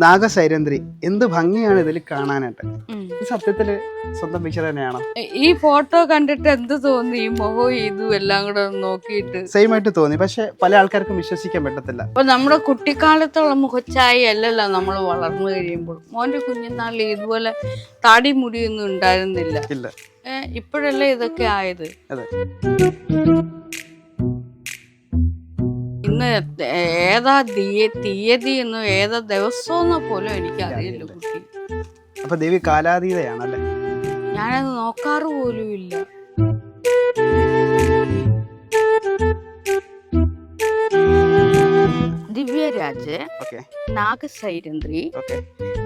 നാഗസൈരന്ധ്രി എന്ത് ഭംഗിയാണ് ഇതിൽ കാണാനായിട്ട്. സത്യത്തില് സ്വന്തം പിക്ചർ തന്നെയാണോ? ഈ ഫോട്ടോ കണ്ടിട്ട് എന്ത് തോന്നി? ഈ മുഖവും ഇതും എല്ലാം കൂടെ നോക്കിയിട്ട് സെയിം ആയിട്ട് തോന്നി. പക്ഷെ പല ആൾക്കാർക്കും വിശ്വസിക്കാൻ പറ്റത്തില്ല. അപ്പൊ നമ്മുടെ കുട്ടിക്കാലത്തുള്ള മുഖച്ചായ അല്ലല്ലോ നമ്മൾ വളർന്നു കഴിയുമ്പോൾ. മോന്റെ കുഞ്ഞുനാളിൽ ഇതുപോലെ താടി മുടിയൊന്നും ഉണ്ടായിരുന്നില്ല. ഇല്ല, ഇപ്പോഴല്ലേ ഇതൊക്കെ ആയത്. അതെ. ഇന്ന് ഏതാ തീയതി എന്നോ ഏതാ ദിവസമെന്നോ പോലും എനിക്കറിയില്ല കുട്ടി. അപ്പൊ ദേവി കാലാതീതയാണല്ലേ? ഞാനത് നോക്കാറ് പോലും ഇല്ല. ദിവ്യരാജ്, നാഗസൈരന്ധ്രി,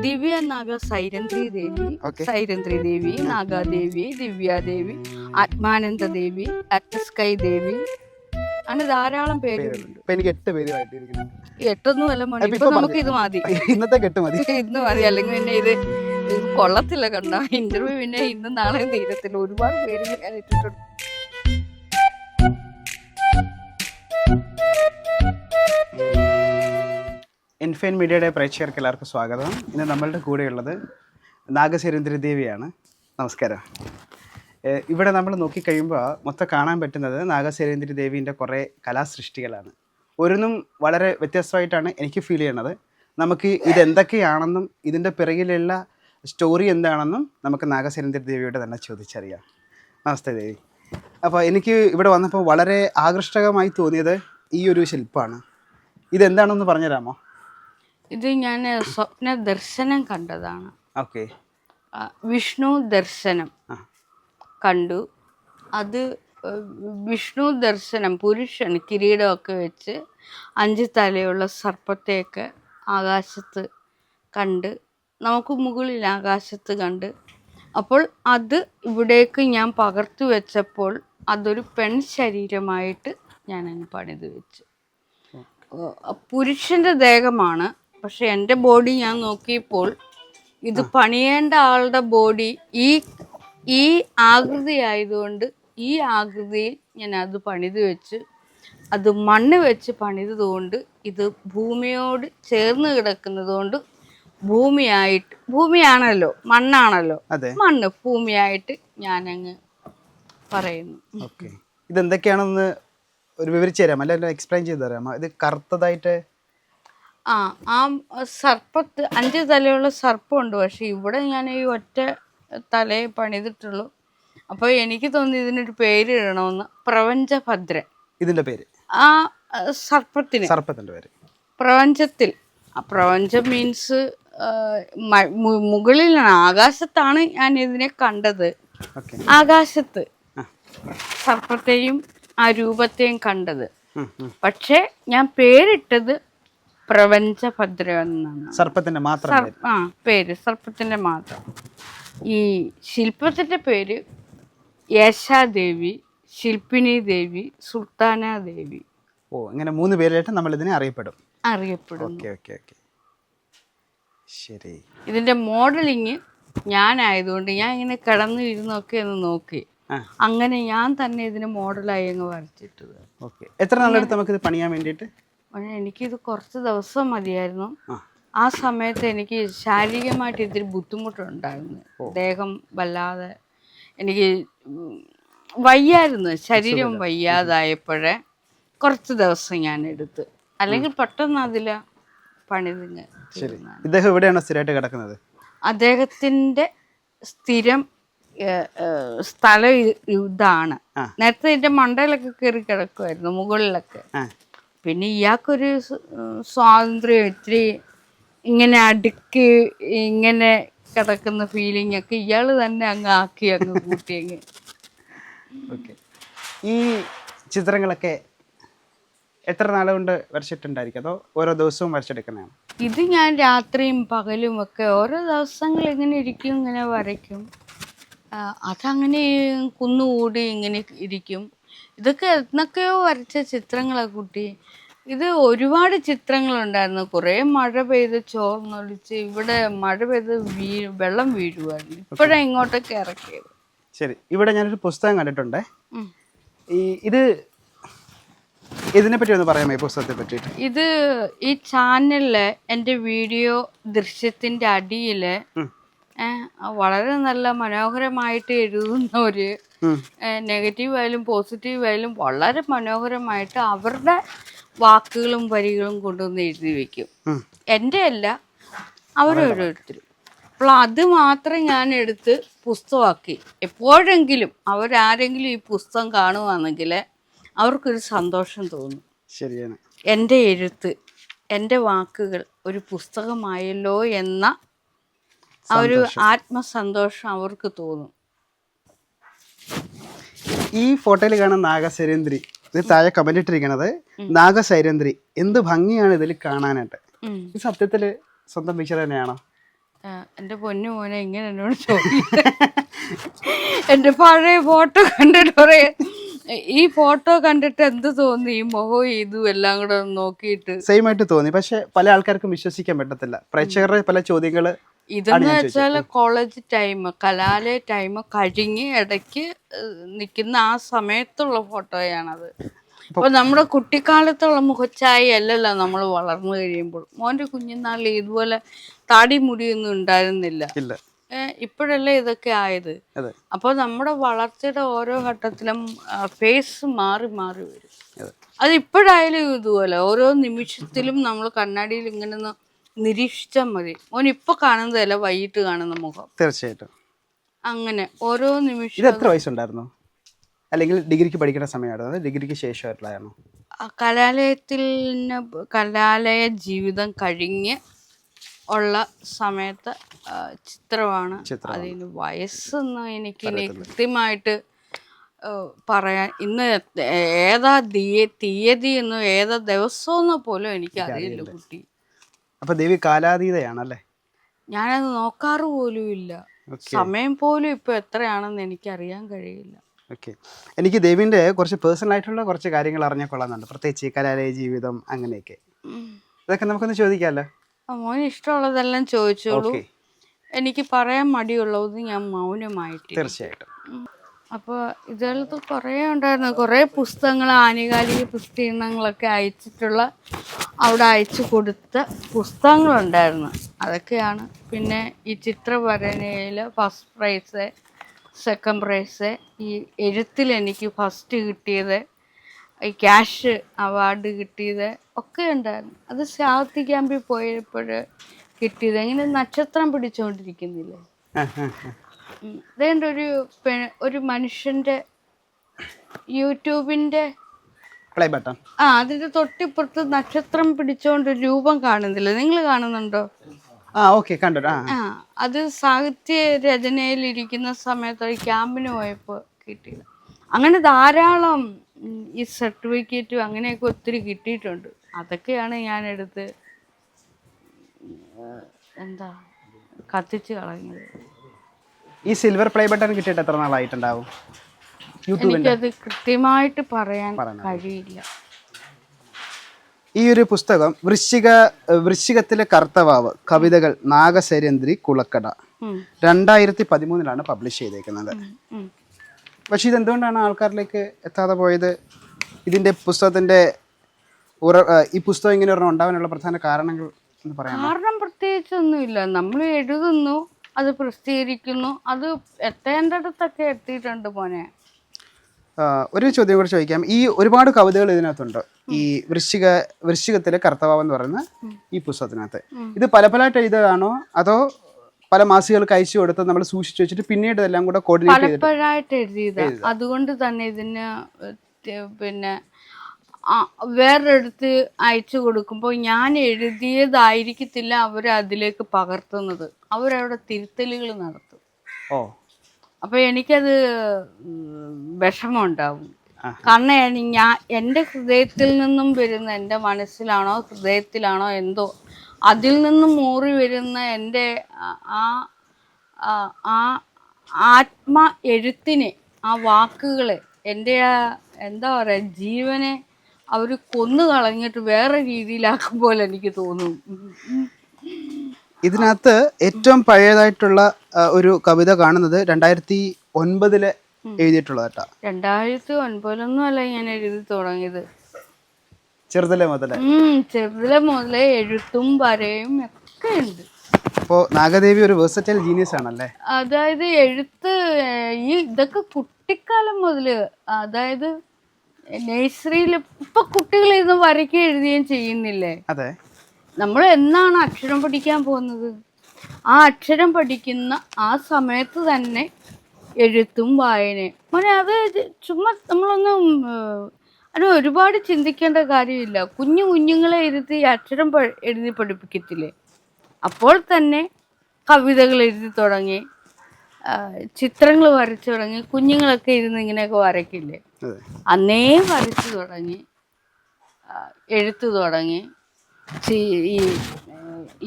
ദിവ്യ നാഗസൈരന്ധ്രി ദേവി, സൈരന്ധ്രി ദേവി, നാഗാദേവി, ദിവ്യാദേവി, ആത്മാനന്ദ ദേവി, അറ്റസ്കൈ ദേവി, അങ്ങനെ ധാരാളം പേരുകളുണ്ട്. എനിക്ക് 8 പേരുമായിട്ട് 8ഒന്നും അല്ല മണി. ഇപ്പൊ നമുക്ക് ഇത് മതി, ഇന്നത്തെ 8 മതി, ഇന്ന് മതി. അല്ലെങ്കിൽ പിന്നെ ഇത് കൊള്ളത്തില്ല. കണ്ട ഇന്റർവ്യൂ പിന്നെ ഇന്നും നാളെ തീരത്തില്ല. ഒരുപാട് പേര് ഞാൻ ഇട്ടിട്ടുണ്ട്. ഇൻഫൈൻ മീഡിയയുടെ പ്രേക്ഷകർക്ക് എല്ലാവർക്കും സ്വാഗതം. ഇന്ന് നമ്മളുടെ കൂടെയുള്ളത് നാഗസൈരന്ധ്രി ദേവിയാണ്. നമസ്കാരം. ഇവിടെ നമ്മൾ നോക്കിക്കഴിയുമ്പോൾ മൊത്തം കാണാൻ പറ്റുന്നത് നാഗസൈരന്ധ്രി ദേവീൻ്റെ കുറേ കലാസൃഷ്ടികളാണ്. ഓരോന്നും വളരെ വ്യത്യസ്തമായിട്ടാണ് എനിക്ക് ഫീൽ ചെയ്യണത്. നമുക്ക് ഇതെന്തൊക്കെയാണെന്നും ഇതിൻ്റെ പിറകിലുള്ള സ്റ്റോറി എന്താണെന്നും നമുക്ക് നാഗസൈരന്ധ്രി ദേവിയോട് തന്നെ ചോദിച്ചറിയാം. നമസ്തേ ദേവി. അപ്പോൾ എനിക്ക് ഇവിടെ വന്നപ്പോൾ വളരെ ആകർഷകമായി തോന്നിയത് ഈ ഒരു ശില്പമാണ്. ഇതെന്താണെന്ന് പറഞ്ഞുതരാമോ? ഇത് ഞാൻ സ്വപ്ന ദർശനം കണ്ടതാണ്. ഓക്കെ. വിഷ്ണു ദർശനം കണ്ടു. അത് വിഷ്ണു ദർശനം പുരുഷൻ കിരീടമൊക്കെ വെച്ച് 5 തലയുള്ള സർപ്പത്തെയൊക്കെ ആകാശത്ത് കണ്ട്, നമുക്ക് മുകളിൽ ആകാശത്ത് കണ്ട്. അപ്പോൾ അത് ഇവിടേക്ക് ഞാൻ പകർത്തു വെച്ചപ്പോൾ അതൊരു പെൺ ശരീരമായിട്ട് ഞാൻ അങ്ങ് പണിത് വെച്ചു. പുരുഷൻ്റെ ദേഹമാണ്. പക്ഷെ എൻ്റെ ബോഡി ഞാൻ നോക്കിയപ്പോൾ ഇത് പണിയേണ്ട ആളുടെ ബോഡി ഈ ആകൃതി ആയതുകൊണ്ട് ഈ ആകൃതിയിൽ ഞാൻ അത് പണിത് വെച്ച്, അത് മണ്ണ് വെച്ച് പണിതുകൊണ്ട് ഇത് ഭൂമിയോട് ചേർന്ന് കിടക്കുന്നതുകൊണ്ട് ഭൂമിയാണല്ലോ, മണ്ണാണല്ലോ, മണ്ണ് ഭൂമിയായിട്ട് ഞാനങ്ങ് പറയുന്നു. ഓക്കെ. ഇതെന്തൊക്കെയാണെന്ന് ഒരു വിവരിച്ചു തരാമോ, അല്ലെങ്കിൽ എക്സ്പ്ലെയിൻ ചെയ്ത് തരാമോ? ഇത് കറുത്തതായിട്ട് ആ സർപ്പത്ത് 5 തലയുള്ള സർപ്പമുണ്ട്. പക്ഷെ ഇവിടെ ഞാൻ ഈ ഒറ്റ തലയെ പണിതിട്ടുള്ളൂ. അപ്പോൾ എനിക്ക് തോന്നി ഇതിനൊരു പേര് ഇടണമെന്ന്. പ്രപഞ്ചഭദ്രൻ ഇതിൻ്റെ പേര്. ആ സർപ്പത്തിൻ്റെ പേര് പ്രപഞ്ചത്തിൽ. പ്രപഞ്ചം മീൻസ് മുകളിലാണ്, ആകാശത്താണ് ഞാൻ ഇതിനെ കണ്ടത്. ആകാശത്ത് സർപ്പത്തെയും ആ രൂപത്തെയും കണ്ടത്. പക്ഷെ ഞാൻ പേരിട്ടത് പ്രപഞ്ചഭദ്ര എന്നാണ്. സർപ്പത്തിന്റെ മാത്രം പേര്, സർപ്പത്തിന്റെ മാത്രം. ഈ ശില്പത്തിന്റെ പേര് യേശാദേവി, ശില്പിനി ദേവി, സുൽത്താന ദേവി. ഓ, അങ്ങനെ 3 പേരായിട്ട് നമ്മൾ ഇതിനെ അറിയപ്പെടും. ശരി. ഇതിന്റെ മോഡലിങ് ഞാനായതുകൊണ്ട് ഞാൻ ഇങ്ങനെ കിടന്നു ഇരുന്നൊക്കെ ഒന്ന് നോക്കി, അങ്ങനെ ഞാൻ തന്നെ ഇതിന് മോഡലായി അങ്ങ് വരച്ചിട്ടത്. എത്ര നാളെടുത്ത് നമുക്കിത് പണിയാൻ വേണ്ടിയിട്ട്? എനിക്കിത് കുറച്ച് ദിവസം മതിയായിരുന്നു. ആ സമയത്ത് എനിക്ക് ശാരീരികമായിട്ട് ഇത്തിരി ബുദ്ധിമുട്ടുണ്ടായിരുന്നു. ദേഹം വല്ലാതെ എനിക്ക് വയ്യായിരുന്നു, ശരീരം വയ്യാതായപ്പോഴേ കുറച്ച് ദിവസം ഞാൻ എടുത്ത്. അല്ലെങ്കിൽ പെട്ടെന്ന് അതിൽ പണിതിങ്ങ്. ഇദ്ദേഹം എവിടെയാണോ സ്ഥിരമായിട്ട് കിടക്കുന്നത്? അദ്ദേഹത്തിൻ്റെ സ്ഥിരം സ്ഥലം ഇതാണ്. നേരത്തെ ഇതിൻ്റെ മണ്ടയിലൊക്കെ കയറി കിടക്കുമായിരുന്നു, മുകളിലൊക്കെ. പിന്നെ ഇയാൾക്കൊരു സ്വാതന്ത്ര്യം, ഇത്തിരി ഇങ്ങനെ അടുക്കി ഇങ്ങനെ കിടക്കുന്ന ഫീലിംഗ് ഒക്കെ ഇയാൾ തന്നെ അങ്ങ് ആക്കി അങ്ങ് കൂട്ടിയങ്ങ്. ഈ ചിത്രങ്ങളൊക്കെ എത്ര നാളുകൊണ്ട് വരച്ചിട്ടുണ്ടായിരിക്കും, അതോ ഓരോ ദിവസവും വരച്ചെടുക്കുന്നതാണ്? ഇത് ഞാൻ രാത്രിയും പകലും ഒക്കെ ഓരോ ദിവസങ്ങൾ ഇങ്ങനെ ഇരിക്കും, ഇങ്ങനെ വരയ്ക്കും. അതങ്ങനെ കുന്നുകൂടി ഇങ്ങനെ ഇരിക്കും. ഇതൊക്കെ എന്നൊക്കെയോ വരച്ച ചിത്രങ്ങളാണ് കുട്ടി. ഇത് ഒരുപാട് ചിത്രങ്ങളുണ്ടായിരുന്നു. കുറേ മഴ പെയ്ത് ചോർന്നൊലിച്ച് ഇവിടെ മഴ പെയ്ത് വെള്ളം വീഴുമായിരുന്നു. ഇപ്പോഴാണ് ഇങ്ങോട്ടൊക്കെ ഇറക്കിയത്. ശരി. ഇവിടെ ഞാനൊരു പുസ്തകം കണ്ടിട്ടുണ്ട്. ഇത് ഇതിനെപ്പറ്റി ഒന്ന് പറയാമോ ഈ പുസ്തകത്തെ പറ്റിയിട്ട്? ഇത് ഈ ചാനലില് എൻ്റെ വീഡിയോ ദൃശ്യത്തിന്റെ അടിയില് വളരെ നല്ല മനോഹരമായിട്ട് എഴുതുന്ന ഒരു നെഗറ്റീവ് ആയാലും പോസിറ്റീവ് ആയാലും വളരെ മനോഹരമായിട്ട് അവരുടെ വാക്കുകളും വരികളും കൊണ്ടുവന്ന് എഴുതി വെക്കും. എൻ്റെ അല്ല, അവരോരോരുത്തരും. അപ്പോൾ അത് മാത്രം ഞാൻ എടുത്ത് പുസ്തകമാക്കി. എപ്പോഴെങ്കിലും അവരാരെങ്കിലും ഈ പുസ്തകം കാണുവാണെങ്കിൽ അവർക്കൊരു സന്തോഷം തോന്നും. ശരിയാണ്. എൻ്റെ എഴുത്ത്, എൻ്റെ വാക്കുകൾ ഒരു പുസ്തകമായല്ലോ എന്ന ആ ഒരു ആത്മസന്തോഷം അവർക്ക് തോന്നും. ഈ ഫോട്ടോയിൽ കാണുന്ന നാഗസൈരന്ധ്രി, ഇത് താഴെ കമന്റ് ഇട്ടിരിക്കണത് നാഗസൈരന്ധ്രി. എന്ത് ഭംഗിയാണ് ഇതിൽ കാണാനായിട്ട്. ഈ സത്യത്തില് സ്വന്തം പിക്ചർ തന്നെയാണോ? എൻ്റെ പൊന്നു മോനെ ഇങ്ങനെ എന്നോട് ചോദിക്കും. എൻ്റെ പഴയ ഫോട്ടോ കണ്ടിട്ട് പറയാ, ഈ ഫോട്ടോ കണ്ടിട്ട് എന്ത് തോന്നി, ഈ മുഖവും ഇതും എല്ലാം കൂടെ നോക്കിയിട്ട് സെയിം ആയിട്ട് തോന്നി. പക്ഷെ പല ആൾക്കാർക്കും വിശ്വസിക്കാൻ പറ്റത്തില്ല. പ്രേക്ഷകരുടെ പല ചോദ്യങ്ങള് ഇതെന്ന് വെച്ചാല് കോളേജ് ടൈം, കലാലയ ടൈം കഴിഞ്ഞ് ഇടയ്ക്ക് നിൽക്കുന്ന ആ സമയത്തുള്ള ഫോട്ടോയാണത്. അപ്പൊ നമ്മുടെ കുട്ടിക്കാലത്തുള്ള മുഖച്ചായ അല്ലല്ലോ നമ്മൾ വളർന്നു കഴിയുമ്പോൾ. മോന്റെ കുഞ്ഞുനാളിൽ ഇതുപോലെ താടി മുടിയൊന്നും ഉണ്ടായിരുന്നില്ല. ഇപ്പോഴല്ലേ ഇതൊക്കെ ആയത്. അപ്പോൾ നമ്മുടെ വളർച്ചയുടെ ഓരോ ഘട്ടത്തിലും ഫേസ് മാറി മാറി വരും. അത് ഇപ്പോഴായാലും ഇതുപോലെ ഓരോ നിമിഷത്തിലും നമ്മൾ കണ്ണാടിയിൽ ഇങ്ങനെ നിരീക്ഷിച്ചാൽ മതി. മോൻ ഇപ്പൊ കാണുന്നതല്ല വൈകിട്ട് കാണുന്ന മുഖം. തീർച്ചയായിട്ടും അങ്ങനെ ഓരോ നിമിഷം. ഇത് എത്ര വയസ്സുണ്ടായിരുന്നു? അല്ലെങ്കിൽ ഡിഗ്രിക്ക് പഠിക്കുന്ന സമയമായിരുന്നു, ഡിഗ്രിക്ക് ശേഷമായിട്ടുള്ളതാണോ? കലാലയ ജീവിതം കഴിഞ്ഞ് ഉള്ള സമയത്ത് ചിത്രമാണ്. അതിന് വയസ്സൊന്നും എനിക്ക് ഇനി കൃത്യമായിട്ട് പറയാൻ, ഇന്ന് ഏതാ തീയതി എന്നോ ഏതാ ദിവസമെന്നോ പോലും എനിക്ക് അറിയില്ല കുട്ടി. അപ്പൊ ദേവി കാലാതീതയാണല്ലേ? ഞാനത് നോക്കാറ് പോലും ഇല്ല. സമയം പോലും ഇപ്പൊ എത്രയാണെന്ന് എനിക്ക് അറിയാൻ കഴിയില്ല. ഓക്കെ, എനിക്ക് ദേവിന്റെ കുറച്ച് പേഴ്സണൽ ആയിട്ടുള്ള കുറച്ച് കാര്യങ്ങൾ അറിഞ്ഞാൽ കൊള്ളാമെന്നുണ്ട്, പ്രത്യേകിച്ച് കലാലയ ജീവിതം അങ്ങനെയൊക്കെ. ഇതൊക്കെ നമുക്കൊന്ന് ചോദിക്കാമല്ലോ? മോന് ഇഷ്ടമുള്ളതെല്ലാം ചോദിച്ചോളൂ. എനിക്ക് പറയാൻ മടിയുള്ളത് ഞാൻ മൗനമായിട്ട്. തീർച്ചയായിട്ടും. അപ്പോൾ ഇതിലത്ത് കുറേ ഉണ്ടായിരുന്നു. കുറേ പുസ്തകങ്ങൾ, ആനുകാലിക പുസ്തകങ്ങളൊക്കെ അയച്ചിട്ടുള്ള, അവിടെ അയച്ചു കൊടുത്ത പുസ്തകങ്ങളുണ്ടായിരുന്നു. അതൊക്കെയാണ്. പിന്നെ ഈ ചിത്രവരനയിൽ ഫസ്റ്റ് പ്രൈസ്, സെക്കൻഡ് പ്രൈസ്, ഈ എഴുത്തിൽ എനിക്ക് ഫസ്റ്റ് കിട്ടിയത്, ഈ ക്യാഷ് അവാർഡ് കിട്ടിയത് ഒക്കെ ഉണ്ടായിരുന്നു. അത് സാഹിത്യ ക്യാമ്പിൽ പോയപ്പോൾ കിട്ടിയത്. ഇങ്ങനെ നക്ഷത്രം പിടിച്ചുകൊണ്ടിരിക്കുന്നില്ലേ, അതേണ്ട ഒരു മനുഷ്യന്റെ യൂട്യൂബിന്റെ പ്ലേ ബട്ടൺ, അതിന്റെ തൊട്ടിപ്പുറത്ത് നക്ഷത്രം പിടിച്ചോണ്ട് രൂപം കാണുന്നില്ല, നിങ്ങൾ കാണുന്നുണ്ടോ? അത് സാഹിത്യ രചനയിൽ ഇരിക്കുന്ന സമയത്ത് ക്യാമ്പിന് പോയപ്പോൾ കിട്ടിയില്ല. അങ്ങനെ ധാരാളം ഈ സർട്ടിഫിക്കറ്റും അങ്ങനെയൊക്കെ ഒത്തിരി കിട്ടിയിട്ടുണ്ട്. അതൊക്കെയാണ് ഞാനെടുത്ത് കത്തിച്ച് കളഞ്ഞത്. ഈ സിൽവർ പ്ലേ ബട്ടൺ കിട്ടിയിട്ട് എത്ര നാളായിട്ടുണ്ടാവും? എനിക്കത് കൃത്യമായിട്ട് പറയാൻ കഴിയില്ല. ഈ ഒരു പുസ്തകം വൃശ്ചികത്തിലെ കർത്തവാവ് കവിതകൾ നാഗസൈരന്ധ്രി കുളക്കട 2013 പബ്ലിഷ് ചെയ്തേക്കുന്നത്. പക്ഷെ ഇതെന്തുകൊണ്ടാണ് ആൾക്കാരിലേക്ക് എത്താതെ പോയത്? ഇതിന്റെ പുസ്തകത്തിന്റെ ഈ പുസ്തകം ഇങ്ങനെ ഒരെണ്ണം ഉണ്ടാവാനുള്ള പ്രധാന കാരണങ്ങൾ എന്ന് പറയാം? കാരണം പ്രത്യേകിച്ചൊന്നുമില്ല. നമ്മൾ എഴുതുന്നു, അത് പ്രസിദ്ധീകരിക്കുന്നു, അത് എത്തേണ്ടടുത്തൊക്കെ എത്തിയിട്ടുണ്ട് മോനെ. ഒരു ചോദ്യം കൂടെ ചോദിക്കാം. ഈ ഒരുപാട് കവിതകൾ ഇതിനകത്തുണ്ട്, ഈ വൃശ്ചികത്തിലെ കർത്തവാവ് എന്ന് പറയുന്ന ഈ പുസ്തകത്തിനകത്ത്. ഇത് പലതായിട്ട് എഴുതുകയാണോ അതോ പല മാസികൾക്ക് അയച്ചു കൊടുത്ത് നമ്മൾ സൂക്ഷിച്ചു വെച്ചിട്ട് പിന്നീട് ഇതെല്ലാം കൂടെ കോർഡിനേറ്റ് ചെയ്തിട്ട്? പലപ്പോഴായിട്ട് എഴുതിയത്. അതുകൊണ്ട് തന്നെ ഇതിന് പിന്നെ വേറൊരിടത്ത് അയച്ചു കൊടുക്കുമ്പോൾ ഞാൻ എഴുതിയതായിരിക്കത്തില്ല അവർ അതിലേക്ക് പകർത്തുന്നത്. അവരവിടെ തിരുത്തലുകൾ നടത്തും. അപ്പൊ എനിക്കത് വിഷമമുണ്ടാവും. കാരണം എൻ്റെ ഹൃദയത്തിൽ നിന്നും വരുന്ന, എൻ്റെ മനസ്സിലാണോ ഹൃദയത്തിലാണോ എന്തോ അതിൽ നിന്നും മൂറി വരുന്ന എൻ്റെ ആ ആത്മ എഴുത്തിനെ, ആ വാക്കുകളെ, എൻ്റെ എന്താ പറയുക, ജീവനെ അവർ കൊന്നു കളഞ്ഞിട്ട് വേറെ രീതിയിലാക്കുമ്പോൾ എനിക്ക് തോന്നും. ഇതിനകത്ത് ഏറ്റവും പഴയതായിട്ടുള്ള ഒരു കവിത കാണുന്നത് 2009 എഴുതിയിട്ടുള്ളത് കേട്ടോ. 2009 അല്ല ഞാൻ എഴുതി തുടങ്ങിയത്. ചെറുതല്ലേ മുതലേ? ചെറുതിലെ മുതലേ എഴുത്തും വരയും ഒക്കെ ഉണ്ട്. അപ്പോൾ നാഗദേവി ഒരു വേഴ്സറ്റൈൽ ജീനിയസ് ആണല്ലേ? അതായത് എഴുത്ത് ഇതൊക്കെ കുട്ടിക്കാലം മുതല്, അതായത് നഴ്സറിയിൽ ഇപ്പൊ കുട്ടികൾ ഇരുന്ന് വരയ്ക്കുകയും എഴുതുകയും ചെയ്യുന്നില്ലേ? അതെ. നമ്മൾ എന്നാണ് അക്ഷരം പഠിക്കാൻ പോകുന്നത്? ആ അക്ഷരം പഠിക്കുന്ന ആ സമയത്ത് തന്നെ എഴുത്തും വായനയും. മോനെ അത് ചുമ്മാ നമ്മളൊന്നും അത് ഒരുപാട് ചിന്തിക്കേണ്ട കാര്യമില്ല. കുഞ്ഞുങ്ങളെ ഇരുത്തി അക്ഷരം എഴുതി പഠിപ്പിക്കത്തില്ലേ? അപ്പോൾ തന്നെ കവിതകൾ എഴുതി തുടങ്ങി, ചിത്രങ്ങൾ വരച്ചു തുടങ്ങി. കുഞ്ഞുങ്ങളൊക്കെ ഇരുന്ന് ഇങ്ങനെയൊക്കെ വരയ്ക്കില്ലേ? അന്നേ വരച്ചു തുടങ്ങി, എഴുത്ത് തുടങ്ങി,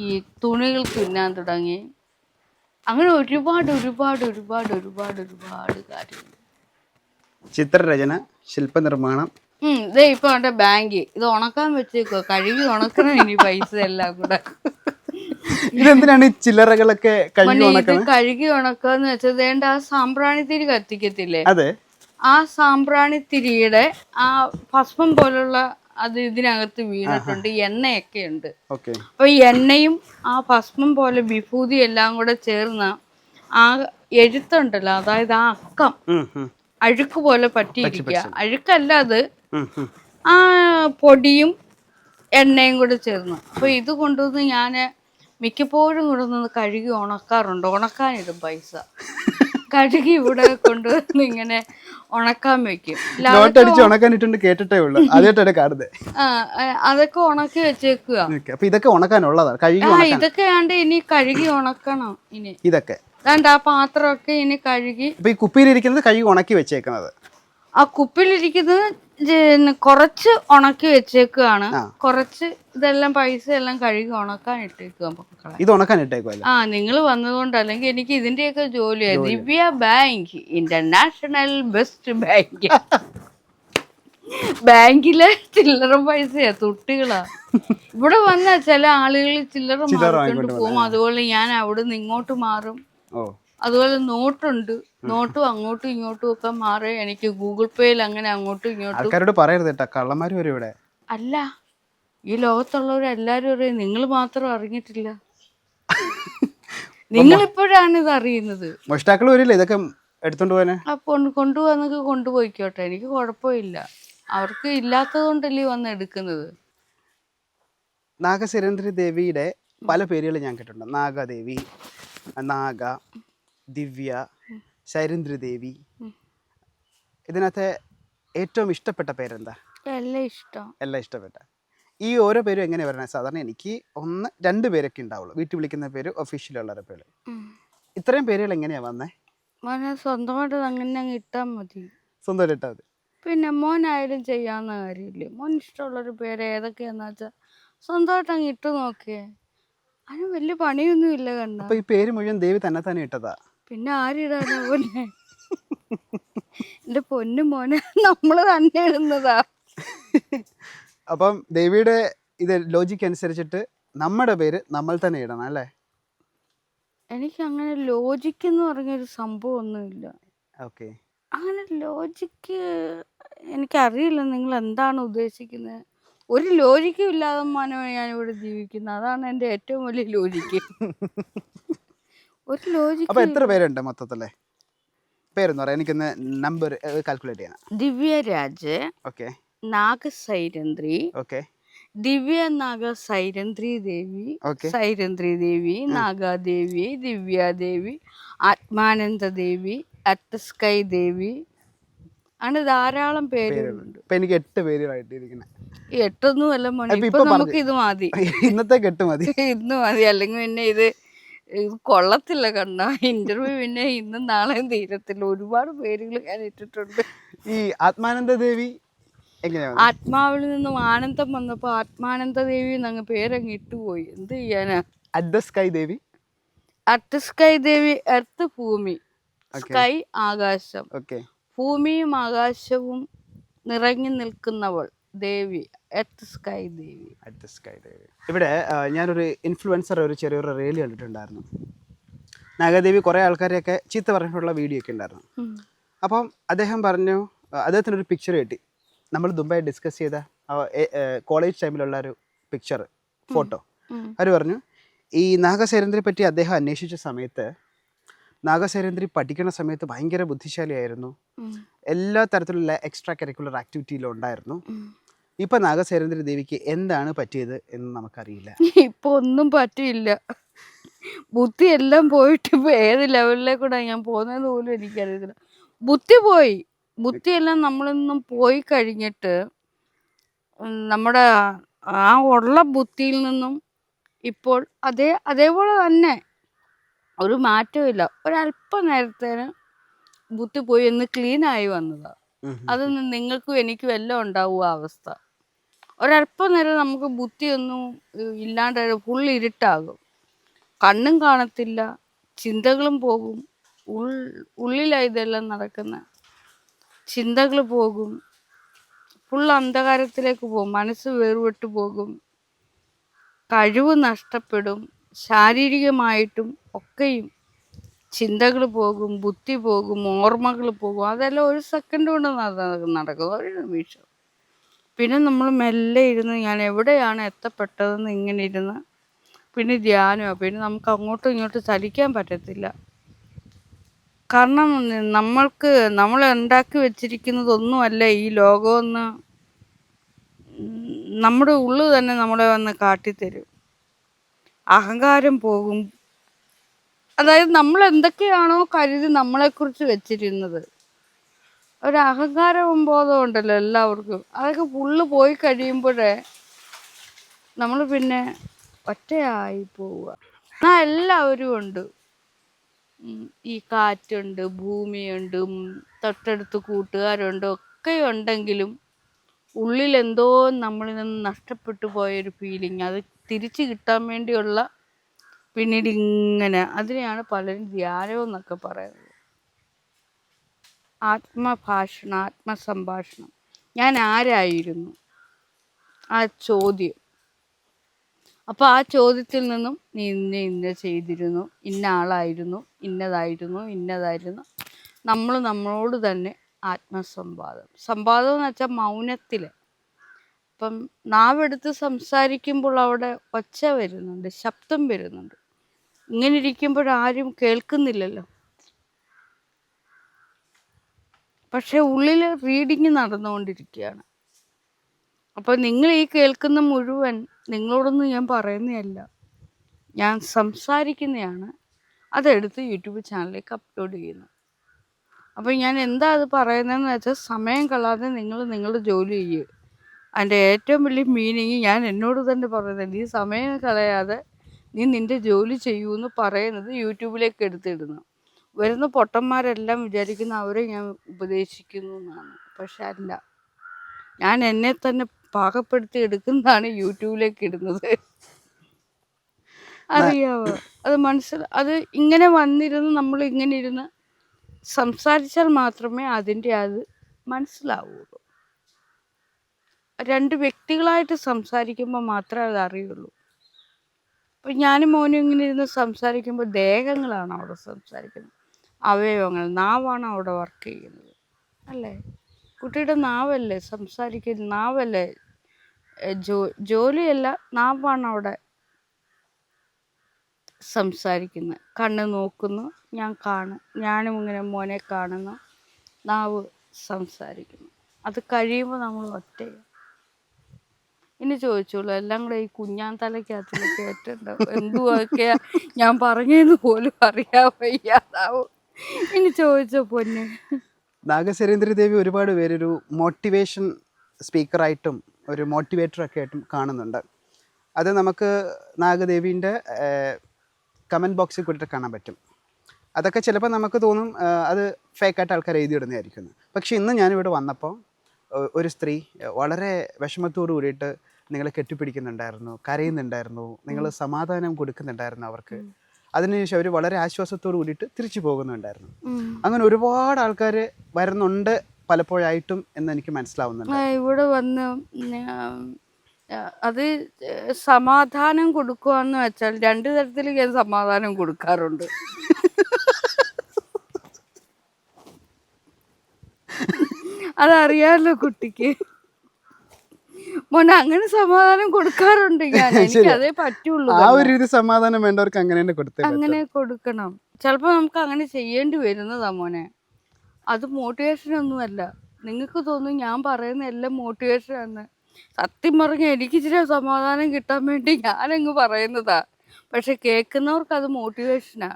ഈ തുണികൾ തുന്നാൻ തുടങ്ങി. അങ്ങനെ ഒരുപാട് ഒരുപാട് ഒരുപാട് ഒരുപാട് ഒരുപാട് കാര്യങ്ങൾ. ചിത്രരചന, ശില്പനിർമ്മാണം. ഇതേ ഇപ്പൊ അവന്റെ ബാങ്ക് ഇത് ഉണക്കാൻ വെച്ചേക്കോ, കഴുകി ഉണക്കണം ഇനി പൈസ എല്ലാം കൂടെ. ഇതെന്തിനാണ് ഈ ചില്ലറകളൊക്കെ കഴുകി ഉണക്കാന്ന് വെച്ചത്? വേണ്ട, ആ സാമ്പ്രാണിത്തിരി കത്തിക്കത്തില്ലേ? അതെ. ആ സാമ്പ്രാണിത്തിരിയുടെ ആ ഭസ്മം പോലുള്ള അത് ഇതിനകത്ത് വീണിട്ടുണ്ട്, എണ്ണയൊക്കെ ഉണ്ട്. അപ്പൊ ഈ എണ്ണയും ആ ഭസ്മം പോലെ വിഭൂതി എല്ലാം കൂടെ ചേർന്ന ആ എഴുത്തുണ്ടല്ലോ, അതായത് ആ അക്കം അഴുക്ക് പോലെ പറ്റിയിരിക്കുക. അഴുക്കല്ല അത്, ആ പൊടിയും എണ്ണയും കൂടെ ചേർന്ന്. അപ്പൊ ഇത് കൊണ്ടുവന്ന് ഞാൻ മിക്കപ്പോഴും കൊണ്ടുവന്ന് കഴുകി ഉണക്കാറുണ്ട്. ഉണക്കാനിടും പൈസ. കഴുകി ഇവിടെ കൊണ്ടുവന്ന് ഇങ്ങനെ ഉണക്കാൻ വെക്കും. കേട്ടിട്ടേ ഉള്ളൂ, ആദ്യമായിട്ടാണ് കാണുന്നത്. അതൊക്കെ ഉണക്കി വെച്ചേക്കുക. ഇതൊക്കെ ഉണക്കാനുള്ളതാണ്. ഇതൊക്കെ ആണ്ട് ഇനി കഴുകി ഉണക്കണം. ഇനി ഇതൊക്കെ ആ പാത്രമൊക്കെ ഇനി കഴുകി. ഈ കുപ്പിയിലിരിക്കുന്നത് കഴുകി ഉണക്കി വെച്ചേക്കുന്നത്. ആ കുപ്പിയിലിരിക്കുന്നത് കുറച്ച് ഉണക്കി വെച്ചേക്കാണ്, കുറച്ച് ഇതെല്ലാം പൈസ എല്ലാം കഴുകി ഉണക്കാൻ ഇട്ടേക്കുക. ഇത് ഉണക്കാൻ ഇട്ടേക്കുവല്ലോ. നിങ്ങൾ വന്നതുകൊണ്ട്, അല്ലെങ്കിൽ എനിക്ക് ഇതിന്റെയൊക്കെ ജോലിയാ. ദിവ്യ ബാങ്ക്, ഇന്റർനാഷണൽ ബെസ്റ്റ് ബാങ്ക്. ബാങ്കിലെ ചില്ലറ പൈസയാ, തുട്ടികളാ. ഇവിടെ വന്ന ചില ആളുകൾ ചില്ലറ മാറിക്കൊണ്ട് പോകും. അതുപോലെ ഞാൻ അവിടെ നിന്ന് ഇങ്ങോട്ട് മാറും. അതുപോലെ നോട്ടുണ്ട്, നോട്ടും അങ്ങോട്ടും ഇങ്ങോട്ടും ഒക്കെ മാറി. എനിക്ക് ഗൂഗിൾ പേയിൽ അങ്ങനെ അങ്ങോട്ടും ഇങ്ങോട്ടും പറയരുത് കേട്ടോ, കള്ളന്മാര് വരും ഇവിടെ. അല്ല, ഈ ലോകത്തുള്ളവരെല്ലാരും അറിയാം, നിങ്ങൾ മാത്രം അറിഞ്ഞിട്ടില്ല. നിങ്ങളിപ്പോഴാണ് ഇത് അറിയുന്നത്. മോഷ്ടാക്കൾ വരില്ല ഇതൊക്കെ എടുത്തോണ്ട് പോകാന്. അപ്പൊ കൊണ്ടുപോകുന്നൊക്കെ കൊണ്ടുപോയിക്കോട്ടെ, എനിക്ക് കുഴപ്പമില്ല. അവർക്ക് ഇല്ലാത്തത് കൊണ്ടല്ലേ വന്ന് എടുക്കുന്നത്. നാഗസൈരന്ധ്രി ദേവിയുടെ പല പേരുകൾ ഞാൻ കേട്ടിട്ടുണ്ട്. നാഗദേവി, നാഗ, ദിവ്യ, സൈരന്ധ്രി ദേവി. ഇതിനകത്ത് ഏറ്റവും ഇഷ്ടപ്പെട്ട പേരെന്താ? എല്ലാം ഇഷ്ടപ്പെട്ട. ഈ ഓരോ പേരും എങ്ങനെ വരണേ? സാധാരണ എനിക്ക് 1-2 പേരൊക്കെ ഉണ്ടാവുള്ളൂ, വീട്ടിൽ വിളിക്കുന്ന പേര്, ഒഫീഷ്യലുള്ള പേര്. ഇത്രയും പേരുകൾ എങ്ങനെയാ വന്നേ? സ്വന്തമായിട്ട് അങ്ങനെ അങ്ങ് ഇട്ടാൽ മതി. സ്വന്തമായിട്ട് ഇട്ടാൽ മതി. പിന്നെ മോനായാലും ചെയ്യാവുന്ന കാര്യമില്ലേ? മോൻ ഇഷ്ടമുള്ളൊരു പേര് ഏതൊക്കെയാന്ന് വെച്ചാൽ സ്വന്തമായിട്ട് അങ്ങ് ഇട്ട് നോക്കിയേ. അതിന് വലിയ പണിയൊന്നും ഇല്ല. കണ്ട ഈ പേര് മുഴുവൻ ദേവി തന്നെ ഇട്ടതാ. പിന്നെ ആരിടാനാ പൊന്നെ? എന്റെ പൊന്നു മോനെ, നമ്മള് തന്നെ ഇടുന്നതാ. അപ്പം ദേവിയുടെ ഇത് ലോജിക്ക് അനുസരിച്ചിട്ട് നമ്മുടെ പേര് നമ്മൾ തന്നെ ഇടണം അല്ലേ? എനിക്ക് അങ്ങനെ ലോജിക്ക് എന്ന് പറഞ്ഞൊരു സംഭവം ഒന്നുമില്ല. ഓക്കെ, അങ്ങനെ ലോജിക്ക് എനിക്കറിയില്ല. നിങ്ങൾ എന്താണ് ഉദ്ദേശിക്കുന്നത്? ഒരു ലോജിക്കും ഇല്ലാതെ മനോ ഞാനിവിടെ ജീവിക്കുന്നത്. അതാണ് എൻ്റെ ഏറ്റവും വലിയ ലോജിക്ക്. ഒരു ലോജിക്ക്. അപ്പോൾ എത്ര പേരുണ്ട് മൊത്തത്തിലെ? പേരെന്ന് പറയാം, എനിക്കൊന്ന് നമ്പർ കാൽക്കുലേറ്റ് ചെയ്യണം. ദിവ്യരാജ്, ഓക്കെ. നാഗസൈരന്ധ്രി, ഓക്കെ. ദിവ്യ നാഗസൈരന്ധ്രി ദേവി, സൈരന്ധ്രി ദേവി, നാഗാദേവി, ദിവ്യാദേവി, ആത്മാനന്ദ ദേവി, അത്തസ്കൈ ദേവി. അങ്ങനെ ധാരാളം പേരുകളുണ്ട്. എനിക്ക് 8 പേരുകളായിട്ടിരിക്കുന്നത്. 8 അല്ല മോനെ, ഇപ്പൊ നമുക്ക് ഇത് മതി. ഇന്നത്തെ 8 മതി. ഇന്ന് മതി, അല്ലെങ്കിൽ പിന്നെ ഇത് കൊള്ളത്തില്ല. കണ്ട ഇന്റർവ്യൂ പിന്നെ ഇന്നും നാളെയും തീരത്തില്ല. ഒരുപാട് പേരുകൾ ഞാൻ ഇട്ടിട്ടുണ്ട്. ഈ ആത്മാനന്ദ ദേവി എങ്ങനെയാണ്? ആത്മാവിൽ നിന്നും ആനന്ദം വന്നപ്പോ ആത്മാനന്ദ ദേവി എന്നങ്ങ് പേരങ്ങ് ഇട്ടുപോയി. എന്ത് ചെയ്യാനാ? അത്തസ്കൈ ദേവി. അത്തസ്കൈ ദേവി എർത്ത്, ഭൂമി, സ്കൈ ആകാശം. ഭൂമിയും ആകാശവും നിറഞ്ഞു നിൽക്കുന്നവൾ ദേവി, സ്കൈ ദേവി. ഇവിടെ ഞാനൊരു ഇൻഫ്ലുവൻസർ ഒരു ചെറിയൊരു റീൽ കണ്ടിട്ടുണ്ടായിരുന്നു. നാഗദേവി കുറേ ആൾക്കാരെയൊക്കെ ചീത്ത പറഞ്ഞിട്ടുള്ള വീഡിയോ ഒക്കെ ഉണ്ടായിരുന്നു. അപ്പം അദ്ദേഹം പറഞ്ഞു, അദ്ദേഹത്തിനൊരു പിക്ചർ കിട്ടി. നമ്മൾ ദുബായ് ഡിസ്കസ് ചെയ്ത ആ കോളേജ് ടൈമിലുള്ള ഒരു പിക്ചർ ഫോട്ടോ. ഉം. അവർ പറഞ്ഞു ഈ നാഗസേരന്ദ്രയെ പറ്റി അദ്ദേഹം അന്വേഷിച്ച സമയത്ത് നാഗസേരന്ദ്രി പഠിക്കുന്ന സമയത്ത് ഭയങ്കര ബുദ്ധിശാലിയായിരുന്നു, ഉം. എല്ലാ തരത്തിലുള്ള എക്സ്ട്രാ കരിക്കുലർ ആക്ടിവിറ്റിയിലും ഉണ്ടായിരുന്നു. ഉം. ഇപ്പം നാഗസേരന്ദ്രി ദേവിക്ക് എന്താണ് പറ്റിയത് എന്ന് നമുക്കറിയില്ല. ഇപ്പൊ ഒന്നും പറ്റിയില്ല. ബുദ്ധി എല്ലാം പോയിട്ട് ഇപ്പൊ ഏത് ലെവലിലേക്കൂടെ ഞാൻ പോകുന്നതെന്ന് പോലും എനിക്കറിയത്തില്ല. ബുദ്ധി പോയി, ബുദ്ധിയെല്ലാം നമ്മളിന്നും പോയി കഴിഞ്ഞിട്ട് നമ്മുടെ ആ ഉള്ള ബുദ്ധിയിൽ നിന്നും ഇപ്പോൾ അതേപോലെ തന്നെ ഒരു മാറ്റമില്ല. ഒരല്പ നേരത്തേന് ബുദ്ധി പോയി ഒന്ന് ക്ലീനായി വന്നതാണ്. അത് നിങ്ങൾക്കും എനിക്കും എല്ലാം ഉണ്ടാവും ആ അവസ്ഥ. ഒരല്പം നേരം നമുക്ക് ബുദ്ധിയൊന്നും ഇല്ലാണ്ട് ഫുൾ ഇരുട്ടാകും, കണ്ണും കാണത്തില്ല, ചിന്തകളും പോകും. ഉള്ളിലാണ് ഇതെല്ലാം നടക്കുന്ന. ചിന്തകൾ പോകും, ഫുൾ അന്ധകാരത്തിലേക്ക് പോകും, മനസ്സ് വേർപെട്ട് പോകും, കഴിവ് നഷ്ടപ്പെടും, ശാരീരികമായിട്ടും ഒക്കെയും ചിന്തകൾ പോകും, ബുദ്ധി പോകും, ഓർമ്മകൾ പോകും. അതെല്ലാം ഒരു സെക്കൻഡ് കൊണ്ട് നടക്കും, ഒരു നിമിഷം. പിന്നെ നമ്മൾ മെല്ലെ ഇരുന്ന് ഞാൻ എവിടെയാണ് എത്തപ്പെട്ടതെന്ന് ഇങ്ങനെ ഇരുന്ന് പിന്നെ ധ്യാനമാണ്. പിന്നെ നമുക്ക് അങ്ങോട്ടും ഇങ്ങോട്ടും ചലിക്കാൻ പറ്റത്തില്ല. കാരണം നമ്മൾ ഉണ്ടാക്കി വെച്ചിരിക്കുന്നതൊന്നുമല്ല ഈ ലോകമെന്ന് നമ്മുടെ ഉള്ളു തന്നെ നമ്മളെ വന്ന് കാട്ടിത്തരും. അഹങ്കാരം പോകും. അതായത് നമ്മൾ എന്തൊക്കെയാണോ കരുതി നമ്മളെക്കുറിച്ച് വെച്ചിരുന്നത്, ഒരു അഹങ്കാരം ബോധം ഉണ്ടല്ലോ എല്ലാവർക്കും, അതൊക്കെ ഫുള്ള് പോയി കഴിയുമ്പോഴേ നമ്മൾ പിന്നെ ഒറ്റയായി പോവുക. എന്നാൽ എല്ലാവരും ഉണ്ട്. ഈ കാറ്റുണ്ട്, ഭൂമിയുണ്ട്, തൊട്ടടുത്ത് കൂട്ടുകാരുണ്ട്, ഒക്കെ ഉണ്ടെങ്കിലും ഉള്ളിൽ എന്തോ നമ്മളിൽ നിന്ന് നഷ്ടപ്പെട്ടു പോയൊരു ഫീലിംഗ്, അത് തിരിച്ചു കിട്ടാൻ വേണ്ടിയുള്ള പിന്നീട് ഇങ്ങനെ, അതിനെയാണ് പലരും ധ്യാനം എന്നൊക്കെ പറയുന്നത്. ആത്മഭാഷണം, ആത്മസംഭാഷണം. ഞാൻ ആരായിരുന്നു, ആ ചോദ്യം. അപ്പോൾ ആ ചോദ്യത്തിൽ നിന്നും നീ ഇന്ന ചെയ്തിരുന്നു, ഇന്ന ആളായിരുന്നു, ഇന്നതായിരുന്നു. നമ്മൾ നമ്മളോട് തന്നെ ആത്മസംവാദം. സംവാദം എന്ന് വെച്ചാൽ മൗനത്തിൽ. ഇപ്പം നാവെടുത്ത് സംസാരിക്കുമ്പോൾ അവിടെ ഒച്ച വരുന്നുണ്ട്, ശബ്ദം വരുന്നുണ്ട്. ഇങ്ങനെ ഇരിക്കുമ്പോഴാരും കേൾക്കുന്നില്ലല്ലോ. പക്ഷെ ഉള്ളിൽ റീഡിങ് നടന്നുകൊണ്ടിരിക്കുകയാണ്. അപ്പോൾ നിങ്ങൾ ഈ കേൾക്കുന്ന മുഴുവൻ നിങ്ങളോടൊന്നും ഞാൻ പറയുന്നതല്ല, ഞാൻ സംസാരിക്കുന്നതാണ്. അതെടുത്ത് യൂട്യൂബ് ചാനലിലേക്ക് അപ്ലോഡ് ചെയ്യുന്നു. അപ്പോൾ ഞാൻ എന്താ അത് പറയുന്നതെന്ന് വെച്ചാൽ, സമയം കളയാതെ നിങ്ങൾ നിങ്ങളുടെ ജോലി ചെയ്യുക. അതിൻ്റെ ഏറ്റവും വലിയ മീനിങ് ഞാൻ എന്നോട് തന്നെ പറയുന്നത്, നീ സമയം കളയാതെ നീ നിൻ്റെ ജോലി ചെയ്യൂന്ന് പറയുന്നത് യൂട്യൂബിലേക്ക് എടുത്തിടുന്നു. വരുന്ന പൊട്ടന്മാരെല്ലാം വിചാരിക്കുന്ന അവരെ ഞാൻ ഉപദേശിക്കുന്നു എന്നാണ്. പക്ഷെ അല്ല, ഞാൻ എന്നെ തന്നെ പാകപ്പെടുത്തി എടുക്കുന്നതാണ് യൂട്യൂബിലേക്ക് ഇടുന്നത്. അറിയാവോ? അത് ഇങ്ങനെ വന്നിരുന്ന് നമ്മൾ ഇങ്ങനെ ഇരുന്ന് സംസാരിച്ചാൽ മാത്രമേ അതിൻ്റെ അത് മനസ്സിലാവുള്ളൂ. രണ്ട് വ്യക്തികളായിട്ട് സംസാരിക്കുമ്പോൾ മാത്രമേ അത് അറിയുള്ളൂ. അപ്പം ഞാനും മോനും ഇങ്ങനെ ഇരുന്ന് സംസാരിക്കുമ്പോൾ ദേഹങ്ങളാണ് അവിടെ സംസാരിക്കുന്നത്, അവയവങ്ങൾ, നാവാണ് അവിടെ വർക്ക് ചെയ്യുന്നത്, അല്ലേ? കുട്ടിയുടെ നാവല്ലേ സംസാരിക്കുന്നത്, നാവല്ലേ ജോലിയല്ല, നാവാണ് അവിടെ സംസാരിക്കുന്നത്. കണ്ണ് നോക്കുന്നു, ഞാനും ഇങ്ങനെ മോനെ കാണുന്നു, നാവ് സംസാരിക്കുന്നു. അത് കഴിയുമ്പോൾ നമ്മൾ ഒറ്റയാണ്. ഇനി ചോദിച്ചോളൂ, എല്ലാം കൂടെ ഈ കുഞ്ഞാൻ തലയ്ക്കകത്തിൽ കേട്ടിട്ടുണ്ടാവും. എന്തുവാക്കെയാ ഞാൻ പറഞ്ഞതെന്ന് പോലും അറിയാൻ വയ്യാതാവും. ഇനി ചോദിച്ചോ പൊന്നെ. നാഗസേരേന്ദ്ര ദേവി ഒരുപാട് പേരൊരു മോട്ടിവേഷൻ സ്പീക്കറായിട്ടും ഒരു മോട്ടിവേറ്ററൊക്കെ ആയിട്ടും കാണുന്നുണ്ട്. അത് നമുക്ക് നാഗദേവീൻ്റെ കമൻറ്റ് ബോക്സിൽ കൂടിയിട്ട് കാണാൻ പറ്റും. അതൊക്കെ ചിലപ്പോൾ നമുക്ക് തോന്നും അത് ഫേക്കായിട്ട് ആൾക്കാർ എഴുതിയിടുന്നതായിരിക്കും. പക്ഷേ ഇന്ന് ഞാനിവിടെ വന്നപ്പോൾ ഒരു സ്ത്രീ വളരെ വിഷമത്തോടു കൂടിയിട്ട് നിങ്ങളെ കെട്ടിപ്പിടിക്കുന്നുണ്ടായിരുന്നു, കരയുന്നുണ്ടായിരുന്നു, നിങ്ങൾ സമാധാനം കൊടുക്കുന്നുണ്ടായിരുന്നു അവർക്ക്. അതിനുശേഷം അവർ വളരെ ആശ്വാസത്തോടു കൂടിയിട്ട് തിരിച്ചു പോകുന്നുണ്ടായിരുന്നു. അങ്ങനെ ഒരുപാട് ആൾക്കാർ വരുന്നുണ്ട് പലപ്പോഴായിട്ടും എന്ന് എനിക്ക് മനസ്സിലാവുന്നുണ്ട്. ഇവിടെ വന്ന് അത് സമാധാനം കൊടുക്കുകയെന്ന് വെച്ചാൽ രണ്ട് തരത്തിൽ ഞാൻ സമാധാനം കൊടുക്കാറുണ്ട്. അതറിയാമല്ലോ കുട്ടിക്ക്. മോനെ അങ്ങനെ സമാധാനം കൊടുക്കാറുണ്ട് ഞാൻ. എനിക്ക് അതേ പറ്റുള്ളൂ. ആ ഒരു രീതി സമാധാനം വേണ്ടവർക്ക് അങ്ങനെ തന്നെ കൊടുത്തേ അങ്ങനെ കൊടുക്കണം. ചിലപ്പോ നമുക്ക് അങ്ങനെ ചെയ്യേണ്ടി വരുന്നതാ മോനെ. അത് മോട്ടിവേഷൻ ഒന്നുമല്ല. നിങ്ങൾക്ക് തോന്നും ഞാൻ പറയുന്ന എല്ലാം മോട്ടിവേഷൻ ആണ്. സത്യം പറഞ്ഞ എനിക്ക് ഇച്ചിരി സമാധാനം കിട്ടാൻ വേണ്ടി ഞാനങ്ങ് പറയുന്നതാ. പക്ഷെ കേൾക്കുന്നവർക്ക് അത് മോട്ടിവേഷനാ.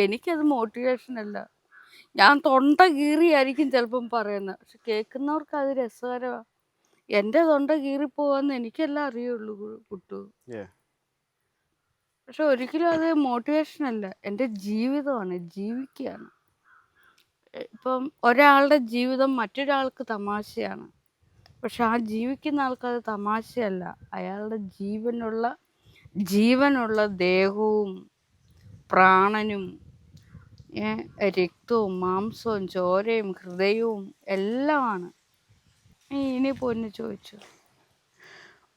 എനിക്കത് മോട്ടിവേഷൻ അല്ല. ഞാൻ തൊണ്ട കീറിയായിരിക്കും ചിലപ്പം പറയുന്നത്. പക്ഷെ കേൾക്കുന്നവർക്ക് അത് രസകരമാണ്. എൻ്റെ തൊണ്ട കീറിപ്പോവാന്ന് എനിക്കെല്ലാം അറിയുള്ളൂ കുട്ടു. പക്ഷെ ഒരിക്കലും അത് മോട്ടിവേഷൻ അല്ല. എൻ്റെ ജീവിതമാണ്, ജീവിക്കുകയാണ്. ഇപ്പം ഒരാളുടെ ജീവിതം മറ്റൊരാൾക്ക് തമാശയാണ്. പക്ഷെ ആ ജീവിക്കുന്ന ആൾക്കത് തമാശയല്ല. അയാളുടെ ജീവനുള്ള ദേഹവും പ്രാണനും രക്തവും മാംസവും ചോരയും ഹൃദയവും എല്ലാമാണ്. ഇനി പൊന്നു ചോദിച്ചു.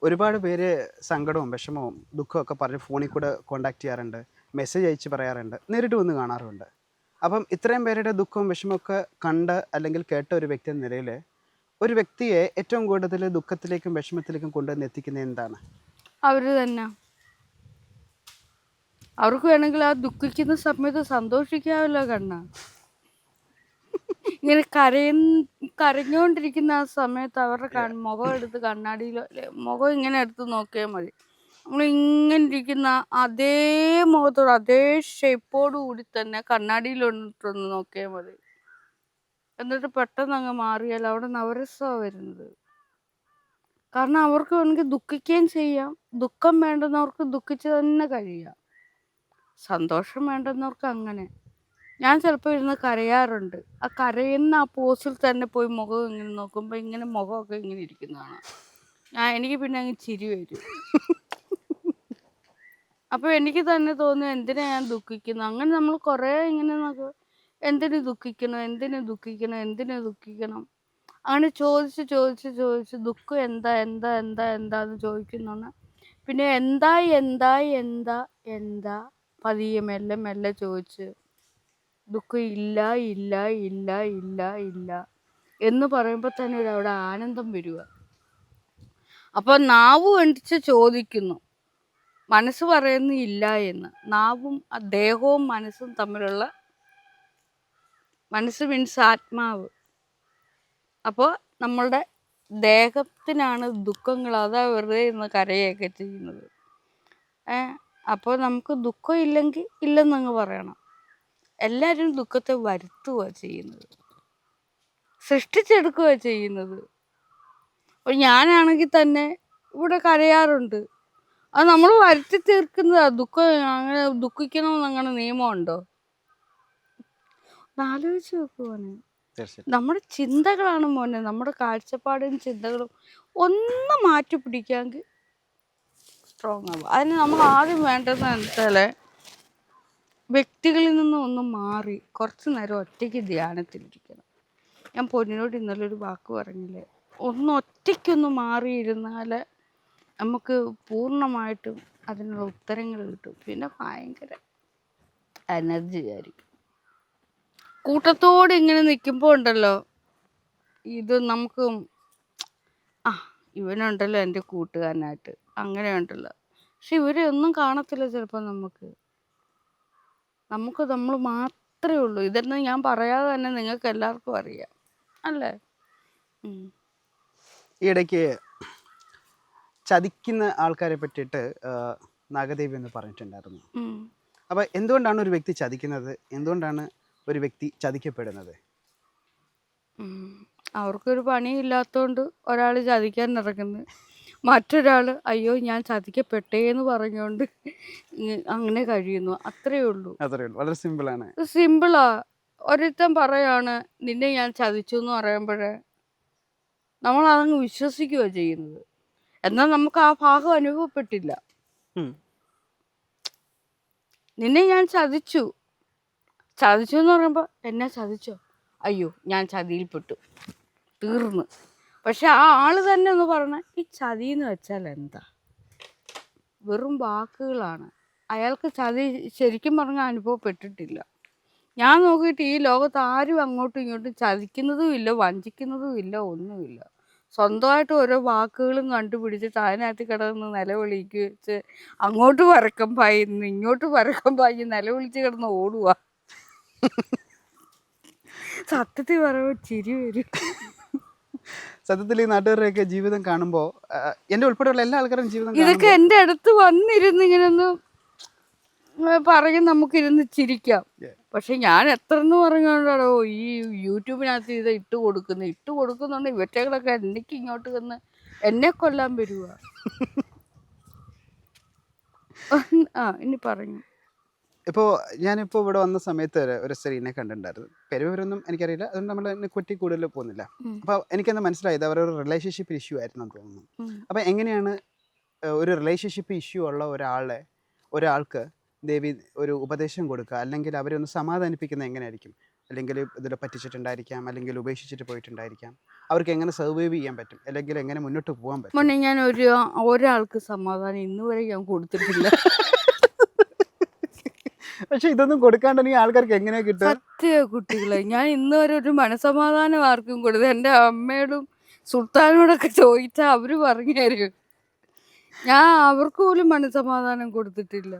ഒരുപാട് പേര് സങ്കടവും വിഷമവും ദുഃഖമൊക്കെ പറഞ്ഞ് ഫോണിൽ കൂടെ കോണ്ടാക്ട് ചെയ്യാറുണ്ട്, മെസ്സേജ് അയച്ച് പറയാറുണ്ട്, നേരിട്ട് വന്ന് കാണാറുണ്ട്. അപ്പം ഇത്രയും പേരുടെ ദുഃഖവും വിഷമമൊക്കെ കണ്ട് അല്ലെങ്കിൽ കേട്ട ഒരു വ്യക്തി എന്ന നിലയിൽ ഒരു വ്യക്തിയെ ഏറ്റവും കൂടുതൽ ദുഃഖത്തിലേക്കും വിഷമത്തിലേക്കും കൊണ്ടുവന്ന് എത്തിക്കുന്നത് എന്താണ്? അവർ തന്നെ. അവർക്ക് വേണമെങ്കിൽ ആ ദുഃഖിക്കുന്ന സമയത്ത് സന്തോഷിക്കാമല്ലോ കണ്ണ. ഇങ്ങനെ കരഞ്ഞുകൊണ്ടിരിക്കുന്ന ആ സമയത്ത് അവരുടെ മുഖം എടുത്ത് കണ്ണാടിയിലോ മുഖം ഇങ്ങനെ എടുത്ത് നോക്കിയാൽ മതി. നമ്മളിങ്ങനെ ഇരിക്കുന്ന അതേ മുഖത്തോട് അതേ ഷേപ്പോട് കൂടി തന്നെ കണ്ണാടിയിലൊന്നിട്ടൊന്ന് നോക്കിയാൽ മതി. എന്നിട്ട് പെട്ടെന്ന് അങ്ങ് മാറിയാൽ അവിടെ നവരസമാണ് വരുന്നത്. കാരണം അവർക്ക് വേണമെങ്കിൽ ദുഃഖിക്കുകയും ചെയ്യാം. ദുഃഖം വേണ്ടുന്നവർക്ക് ദുഃഖിച്ച് തന്നെ കഴിയാം. സന്തോഷം വേണ്ടുന്നവർക്ക് അങ്ങനെ. ഞാൻ ചിലപ്പോൾ ഇരുന്ന് കരയാറുണ്ട്. ആ കരയുന്ന ആ പോസിൽ തന്നെ പോയി മുഖം ഇങ്ങനെ നോക്കുമ്പോൾ ഇങ്ങനെ മുഖമൊക്കെ ഇങ്ങനെ ഇരിക്കുന്നതാണ്. എനിക്ക് പിന്നെ അങ്ങ് ചിരി വരും. അപ്പോൾ എനിക്ക് തന്നെ തോന്നും എന്തിനാ ഞാൻ ദുഃഖിക്കുന്നു. അങ്ങനെ നമ്മൾ കുറേ ഇങ്ങനെ നോക്കും, എന്തിനു ദുഃഖിക്കണം, എന്തിനു ദുഃഖിക്കണം, എന്തിനു ദുഃഖിക്കണം. അങ്ങനെ ചോദിച്ച് ദുഃഖം എന്താന്ന് ചോദിക്കുന്നതാണ്. പിന്നെ എന്താ പതിയെ മെല്ലെ ചോദിച്ച് ദുഃഖം ഇല്ല എന്ന് പറയുമ്പോൾ തന്നെ അവിടെ ആനന്ദം വരിക. അപ്പോൾ നാവ് കണ്ടിച്ച് ചോദിക്കുന്നു, മനസ്സ് പറയുന്നു ഇല്ല എന്ന്. നാവും ദേഹവും മനസ്സും തമ്മിലുള്ള, മനസ്സ് മീൻസ് ആത്മാവ്. അപ്പോൾ നമ്മളുടെ ദേഹത്തിനാണ് ദുഃഖങ്ങൾ. അതാ വെറുതെ ഇന്ന് കരയൊക്കെ ചെയ്യുന്നത്. അപ്പോൾ നമുക്ക് ദുഃഖം ഇല്ലെങ്കിൽ ഇല്ലെന്നങ്ങ് പറയണം. എല്ലാവരും ദുഃഖത്തെ വരുത്തുക ചെയ്യുന്നത്, സൃഷ്ടിച്ചെടുക്കുക ചെയ്യുന്നത്. അപ്പോൾ ഞാനാണെങ്കിൽ തന്നെ ഇവിടെ കരയാറുണ്ട്. അത് നമ്മൾ വരുത്തി തീർക്കുന്നതാ. അങ്ങനെ ദുഃഖിക്കണമെന്ന് അങ്ങനെ നിയമമുണ്ടോ? ആലോചിച്ച് നോക്കുവാണ്. നമ്മുടെ ചിന്തകളാണ് മോനെ, നമ്മുടെ കാഴ്ചപ്പാടും ചിന്തകളും ഒന്ന് മാറ്റി പിടിക്കാമെങ്കിൽ സ്ട്രോങ് ആവുക. അതിന് നമ്മൾ ആദ്യം വേണ്ടതെന്ന് വെച്ചാൽ വ്യക്തികളിൽ നിന്നും ഒന്ന് മാറി കുറച്ച് നേരം ഒറ്റയ്ക്ക് ധ്യാനത്തിലിരിക്കണം. ഞാൻ പൊന്നിനോട് ഇന്നലെ ഒരു വാക്ക് പറഞ്ഞില്ലേ, ഒന്ന് ഒറ്റയ്ക്കൊന്ന് മാറിയിരുന്നാൽ നമുക്ക് പൂർണ്ണമായിട്ടും അതിനുള്ള ഉത്തരങ്ങൾ കിട്ടും. പിന്നെ ഭയങ്കര എനർജി ആയിരിക്കും. കൂട്ടത്തോടെ ഇങ്ങനെ നിൽക്കുമ്പോൾ ഉണ്ടല്ലോ, ഇത് നമുക്ക് ഇവനുണ്ടല്ലോ എൻ്റെ കൂട്ടുകാരനായിട്ട് അങ്ങനെ ഉണ്ടല്ലോ. പക്ഷെ ഇവരെ ഒന്നും കാണത്തില്ല ചിലപ്പോൾ. നമുക്ക് നമ്മൾ മാത്രമേ ഉള്ളൂ. ഇതൊന്നും ഞാൻ പറയാതെ തന്നെ നിങ്ങൾക്ക് എല്ലാവർക്കും അറിയാം അല്ലേ? ഈ ഇടയ്ക്ക് ചതിക്കുന്ന ആൾക്കാരെ പറ്റിയിട്ട് നാഗദേവി എന്ന് പറഞ്ഞിട്ടുണ്ടായിരുന്നു. അപ്പോൾ എന്തുകൊണ്ടാണ് ഒരു വ്യക്തി ചതിക്കുന്നത്? എന്തുകൊണ്ടാണ് ഒരു വ്യക്തി ചതിക്കപ്പെടുന്നത്? അവർക്കൊരു പണിയില്ലാത്തതുകൊണ്ട് ഒരാൾ ചതിക്കാൻ ഇറങ്ങുന്നു, മറ്റൊരാൾ അയ്യോ ഞാൻ ചതിക്കപ്പെട്ടേ എന്ന് പറഞ്ഞുകൊണ്ട് അങ്ങനെ കഴിയുന്നു. അത്രയേ ഉള്ളൂ. വളരെ സിമ്പിളാണ്. സിമ്പിളാ. ഒരുത്തൻ പറയാണ് നിന്നെ ഞാൻ ചതിച്ചു എന്ന് പറയുമ്പോഴേ നമ്മൾ അതങ്ങ് വിശ്വസിക്കുകയോ ചെയ്യുന്നത്. എന്നാൽ നമുക്ക് ആ ഭാഗം അനുഭവപ്പെട്ടില്ല. നിന്നെ ഞാൻ ചതിച്ചു എന്ന് പറയുമ്പോൾ എന്നെ ചതിച്ചോ, അയ്യോ ഞാൻ ചതിയിൽപ്പെട്ടു, തീർന്ന്. പക്ഷെ ആ ആള് തന്നെ ഒന്ന് പറഞ്ഞ ഈ ചതി എന്ന് വെച്ചാൽ എന്താ, വെറും വാക്കുകളാണ്. അയാൾക്ക് ചതി ശരിക്കും പറഞ്ഞാൽ അനുഭവപ്പെട്ടിട്ടില്ല. ഞാൻ നോക്കിയിട്ട് ഈ ലോകത്ത് ആരും അങ്ങോട്ടും ഇങ്ങോട്ടും ചതിക്കുന്നതും ഇല്ല, വഞ്ചിക്കുന്നതും ഇല്ല, ഒന്നുമില്ല. സ്വന്തമായിട്ട് ഓരോ വാക്കുകളും കണ്ടുപിടിച്ചിട്ട് അതിനകത്ത് കിടന്ന് നിലവിളിച്ച് അങ്ങോട്ട് പരക്കം പായുന്നു ഇങ്ങോട്ട് പരക്കം പായി നിലവിളിച്ച് കിടന്ന് ഓടുക. സത്യത്തിൽ പറയുമ്പോൾ ചിരി വരും. സത്യത്തിൽ ഈ നാട്ടുകാരുടെയൊക്കെ ജീവിതം കാണുമ്പോൾ എൻ്റെ ഉൾപ്പെടെയുള്ള എല്ലാ ആൾക്കാരും ജീവിതം ഇതൊക്കെ എൻ്റെ അടുത്ത് വന്നിരുന്ന് ഇങ്ങനൊന്ന് പറയും, നമുക്കിരുന്ന് ചിരിക്കാം. പക്ഷെ ഞാൻ എത്ര എന്ന് പറഞ്ഞോണ്ടാണോ ഈ യൂട്യൂബിനകത്ത് ഇത് ഇട്ട് കൊടുക്കുന്നുണ്ട്. ഇവറ്റകളൊക്കെ എനിക്ക് ഇങ്ങോട്ട് വന്ന് എന്നെ കൊല്ലാൻ വരുക. ഇനി പറഞ്ഞു. ഇപ്പോൾ ഞാനിപ്പോൾ ഇവിടെ വന്ന സമയത്ത് ഒരു സ്ത്രീനെ കണ്ടിട്ടുണ്ടായിരുന്നു. പെരുവരൊന്നും എനിക്കറിയില്ല, അതുകൊണ്ട് നമ്മൾ എന്നെ കുറ്റി കൂടുതൽ പോകുന്നില്ല. അപ്പോൾ എനിക്കെന്താ മനസ്സിലായത് അവരൊരു റിലേഷൻഷിപ്പ് ഇഷ്യൂ ആയിരുന്നു തോന്നുന്നു. അപ്പോൾ എങ്ങനെയാണ് ഒരു റിലേഷൻഷിപ്പ് ഇഷ്യൂ ഉള്ള ഒരാൾക്ക് ദേവി ഒരു ഉപദേശം കൊടുക്കുക, അല്ലെങ്കിൽ അവരെ ഒന്ന് സമാധാനിപ്പിക്കുന്നത് എങ്ങനെയായിരിക്കും? അല്ലെങ്കിൽ ഇതിൽ പറ്റിച്ചിട്ടുണ്ടായിരിക്കാം, അല്ലെങ്കിൽ ഉപേക്ഷിച്ചിട്ട് പോയിട്ടുണ്ടായിരിക്കാം. അവർക്ക് എങ്ങനെ സർവൈവ് ചെയ്യാൻ പറ്റും, അല്ലെങ്കിൽ എങ്ങനെ മുന്നോട്ട് പോകാൻ പറ്റും? മോനെ, ഞാൻ ഒരാൾക്ക് സമാധാനം ഇന്നുവരെ ഞാൻ കൊടുത്തിട്ടില്ല. പക്ഷെ ഇതൊന്നും കൊടുക്കാണ്ടെങ്കിൽ ആൾക്കാർക്ക് എങ്ങനെയാ കിട്ടുക? സത്യ കുട്ടികളെ, ഞാൻ ഇന്ന് വരെ ഒരു മനസമാധാനം ആർക്കും കൊടുത്തു. എൻ്റെ അമ്മയോടും സുൽത്താനോടൊക്കെ ചോദിച്ചാൽ അവര് പറഞ്ഞു തരും. ഞാൻ അവർക്ക് പോലും മനസമാധാനം കൊടുത്തിട്ടില്ല.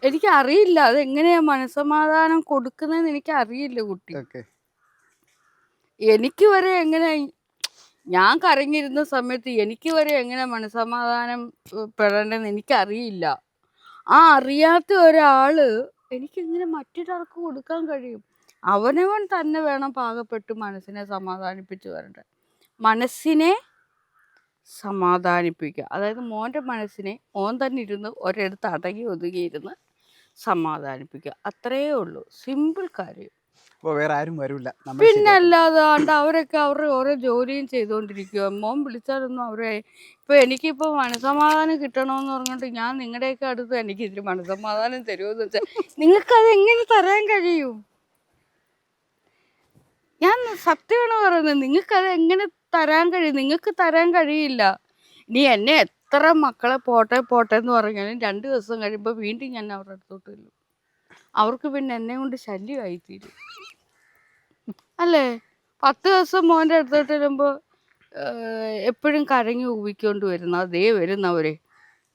എനിക്കറിയില്ല അതെങ്ങനെയാ മനസമാധാനം കൊടുക്കുന്നതെന്ന് എനിക്കറിയില്ല കുട്ടി. എനിക്ക് വരെ എങ്ങനെ, ഞാൻ കരഞ്ഞിരുന്ന സമയത്ത് എനിക്ക് വരെ എങ്ങനെ മനസമാധാനം പെടേണ്ടെന്ന് എനിക്കറിയില്ല. ആ അറിയാത്ത ഒരാള് എനിക്കെങ്ങനെ മറ്റൊരാൾക്ക് കൊടുക്കാൻ കഴിയും? അവനവൻ തന്നെ വേണം പാകപ്പെട്ട് മനസ്സിനെ സമാധാനിപ്പിച്ച് വരേണ്ടത്. മനസ്സിനെ സമാധാനിപ്പിക്കുക, അതായത് മോൻ്റെ മനസ്സിനെ മോൻ തന്നെ ഇരുന്ന് ഒരിടത്ത് അടങ്ങി ഒതുങ്ങിയിരുന്ന് സമാധാനിപ്പിക്കുക. അത്രയേ ഉള്ളൂ, സിമ്പിൾ കാര്യം. വേറെ ആരും വരില്ല. പിന്നെ അല്ലാതെ അവരൊക്കെ അവരുടെ ഓരോ ജോലിയും ചെയ്തുകൊണ്ടിരിക്കുക. മോൻ വിളിച്ചാലൊന്നും അവരെ ഇപ്പം എനിക്കിപ്പോൾ മനസമാധാനം കിട്ടണമെന്ന് പറഞ്ഞിട്ട് ഞാൻ നിങ്ങളുടെയൊക്കെ അടുത്ത് എനിക്ക് ഇതിന് മനസമാധാനം തരുമെന്ന് വെച്ചാൽ നിങ്ങൾക്കത് എങ്ങനെ തരാൻ കഴിയും? ഞാൻ സത്യമാണ് പറയുന്നത്, നിങ്ങൾക്കത് എങ്ങനെ തരാൻ കഴിയും? നിങ്ങൾക്ക് തരാൻ കഴിയില്ല. ഇനി എന്നെ എത്ര മക്കളെ പോട്ടെ എന്ന് പറഞ്ഞാലും 2 ദിവസം കഴിയുമ്പോൾ വീണ്ടും ഞാൻ അവരുടെ അടുത്തോട്ട് വരും. അവർക്ക് പിന്നെ എന്നെ കൊണ്ട് ശല്യമായിത്തീരും അല്ലേ? 10 ദിവസം മോൻ്റെ അടുത്തോട്ട് വരുമ്പോൾ എപ്പോഴും കരഞ്ഞു ഊവിക്കൊണ്ട് വരുന്ന അതേ വരുന്നവരെ